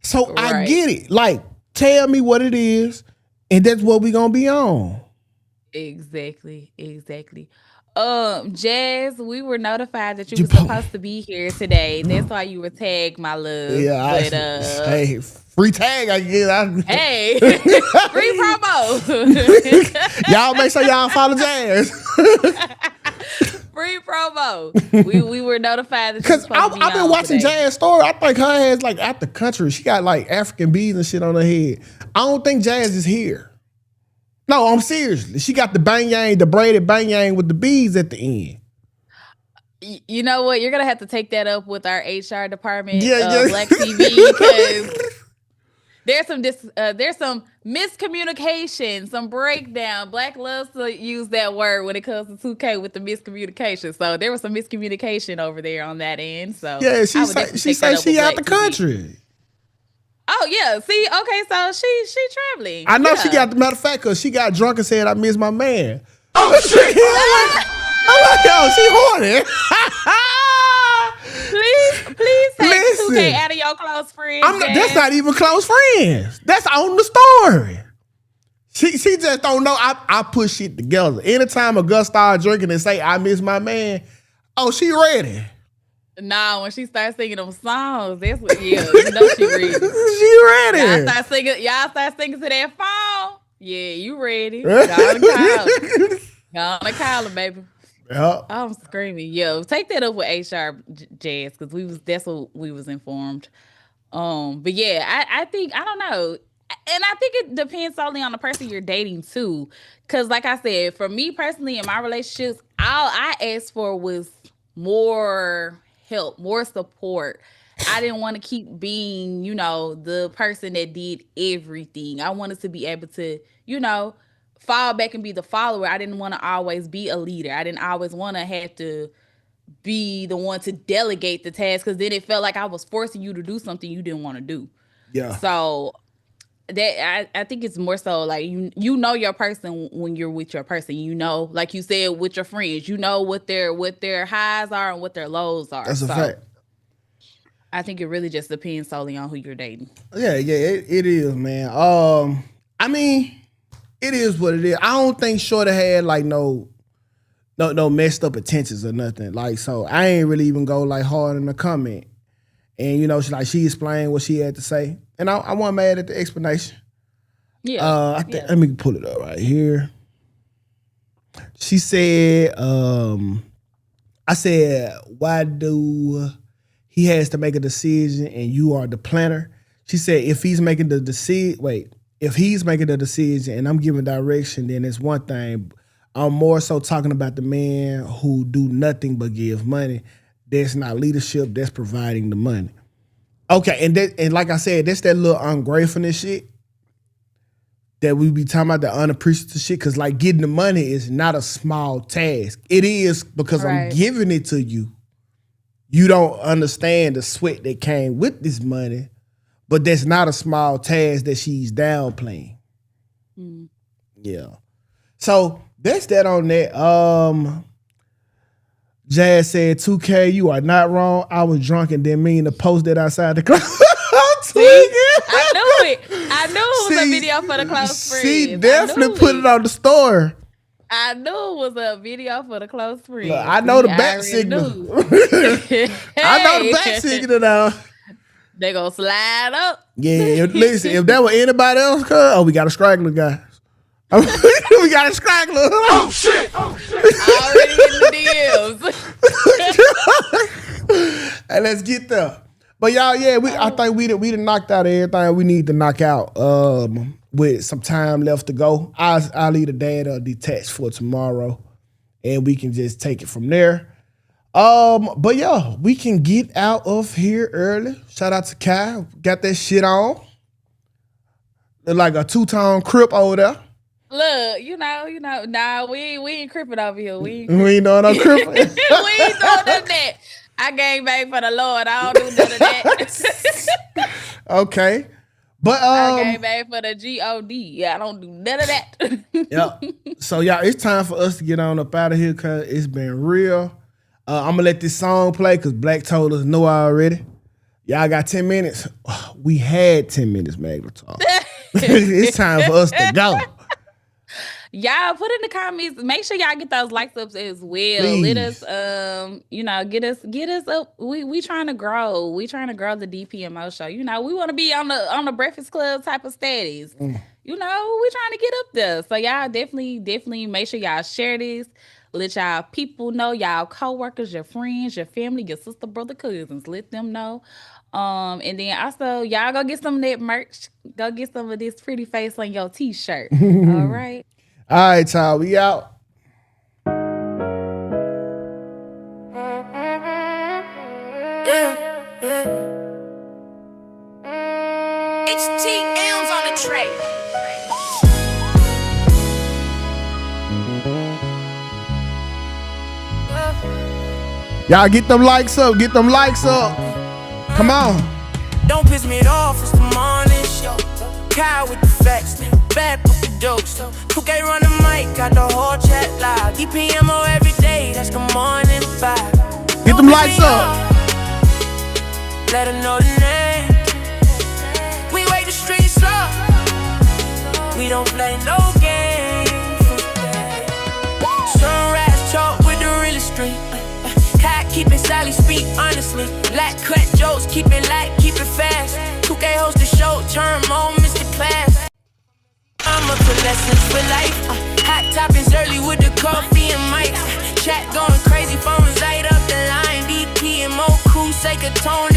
Speaker 2: So I get it. Like, tell me what it is, and that's what we gonna be on.
Speaker 3: Exactly. Jazz, we were notified that you were supposed to be here today. That's why you were tagged, my love.
Speaker 2: Yeah, hey, free tag, I guess.
Speaker 3: Hey, free promo.
Speaker 2: Y'all make sure y'all follow Jazz.
Speaker 3: Free promo. We were notified that
Speaker 2: because I've been watching Jazz's story. I think her ass like out the country. She got like African beads and shit on her head. I don't think Jazz is here. No, I'm seriously. She got the bang-yang, the braided bang-yang with the beads at the end.
Speaker 3: You know what? You're gonna have to take that up with our HR department,
Speaker 2: yeah.
Speaker 3: Black TV, because there's some miscommunication, some breakdown. Black loves to use that word when it comes to 2K with the miscommunication. So there was some miscommunication over there on that end. So
Speaker 2: yeah, she said she out the country.
Speaker 3: Oh yeah, see, okay, so she traveling.
Speaker 2: I know she got the matter of fact because she got drunk and said I miss my man. Oh shit! I'm like, yo, she horny.
Speaker 3: Please take 2K out of your close friends.
Speaker 2: That's not even close friends. That's on the story. She just don't know. I put shit together. Anytime a girl start drinking and say I miss my man, oh, she ready.
Speaker 3: Nah, when she starts singing them songs, that's what you know she ready.
Speaker 2: She ready.
Speaker 3: Y'all start singing to that phone. Yeah, you ready. Gonna call her, baby.
Speaker 2: Yep.
Speaker 3: I'm screaming. Yo, take that up with HR, Jazz, because that's what we was informed. But yeah, I think, I don't know. And I think it depends solely on the person you're dating too. Cause like I said, for me personally in my relationships, all I asked for was more help, more support. I didn't want to keep being, the person that did everything. I wanted to be able to, fall back and be the follower. I didn't want to always be a leader. I didn't always want to have to be the one to delegate the task, because then it felt like I was forcing you to do something you didn't want to do.
Speaker 2: Yeah.
Speaker 3: So that I think it's more so like you know your person when you're with your person. Like you said, with your friends, what their highs are and what their lows are.
Speaker 2: That's a fact.
Speaker 3: I think it really just depends solely on who you're dating.
Speaker 2: Yeah, it is, man. I mean, it is what it is. I don't think Shorty had like no messed up intentions or nothing. Like, so I ain't really even go like hard in the comment. And she explained what she had to say, and I wasn't mad at the explanation.
Speaker 3: Yeah.
Speaker 2: Let me pull it up right here. She said, I said, why do he has to make a decision and you are the planner? She said, if he's making the decision and I'm giving direction, then it's one thing. I'm more so talking about the man who do nothing but give money. That's not leadership. That's providing the money. Okay, and like I said, that's that little ungratefulness shit that we be talking about, the unappreciative shit. Because like getting the money is not a small task. It is because I'm giving it to you. You don't understand the sweat that came with this money, but that's not a small task that she's downplaying. Mm. Yeah. So that's that on that. Jazz said, 2K, you are not wrong. I was drunk and didn't mean to post that outside the club.
Speaker 3: I knew it was a video for the close friends.
Speaker 2: She definitely put it on the story.
Speaker 3: I knew it was a video for the close friends.
Speaker 2: Look, I know the back signal. I know the back signal now.
Speaker 3: They gonna slide up.
Speaker 2: Yeah, listen, if that were anybody else, we got a straggler guy. We got a scraggler.
Speaker 3: Oh shit! Already in the DMs.
Speaker 2: Hey, let's get there. But y'all, yeah, I think we done knocked out everything we need to knock out. With some time left to go, I'll leave the data detached for tomorrow, and we can just take it from there. But yeah, we can get out of here early. Shout out to Kai, got that shit on. Look like a two-tone crip over there.
Speaker 3: Look, nah, we ain't cripping over here. We ain't
Speaker 2: doing no crip.
Speaker 3: we ain't doing none of that. I gang bang for the Lord. I don't do none of that.
Speaker 2: Okay. But
Speaker 3: I gang bang for the God. Yeah, I don't do none of that.
Speaker 2: Yeah. So y'all, it's time for us to get on up out of here because it's been real. I'm gonna let this song play because Black told us no already. Y'all got 10 minutes. We had 10 minutes, Magna Talk. It's time for us to go.
Speaker 3: Y'all put in the comments. Make sure y'all get those likes up as well.
Speaker 2: Please.
Speaker 3: Let us, get us up. We trying to grow. We trying to grow the DPMO show. We want to be on the Breakfast Club type of status. We trying to get up there. So y'all definitely make sure y'all share this. Let y'all people know, y'all coworkers, your friends, your family, your sister, brother, cousins. Let them know. And then also y'all go get some of that merch. Go get some of this pretty face on your t-shirt. All right.
Speaker 2: All right, y'all. We out.
Speaker 1: HTM's on the track.
Speaker 2: Y'all get them likes up. Get them likes up. Come on.
Speaker 1: Don't piss me off, it's the morning show. Kyle with the facts, bad with the jokes. Tukay run the mic, got the whole chat live. DPMO every day, that's the morning vibe.
Speaker 2: Get them likes up.
Speaker 1: Let her know the name. We wake the streets up. We don't play no games. Sunrise talk with the real street. Keep it Sally speak honestly. Black cut jokes, keep it light, keep it fast. Tukay host the show, turn moments to class. I'm up to lessons for life. Hot topics early with the coffee and mics. Chat going crazy, phones light up the line. DPMO crew, take a tone.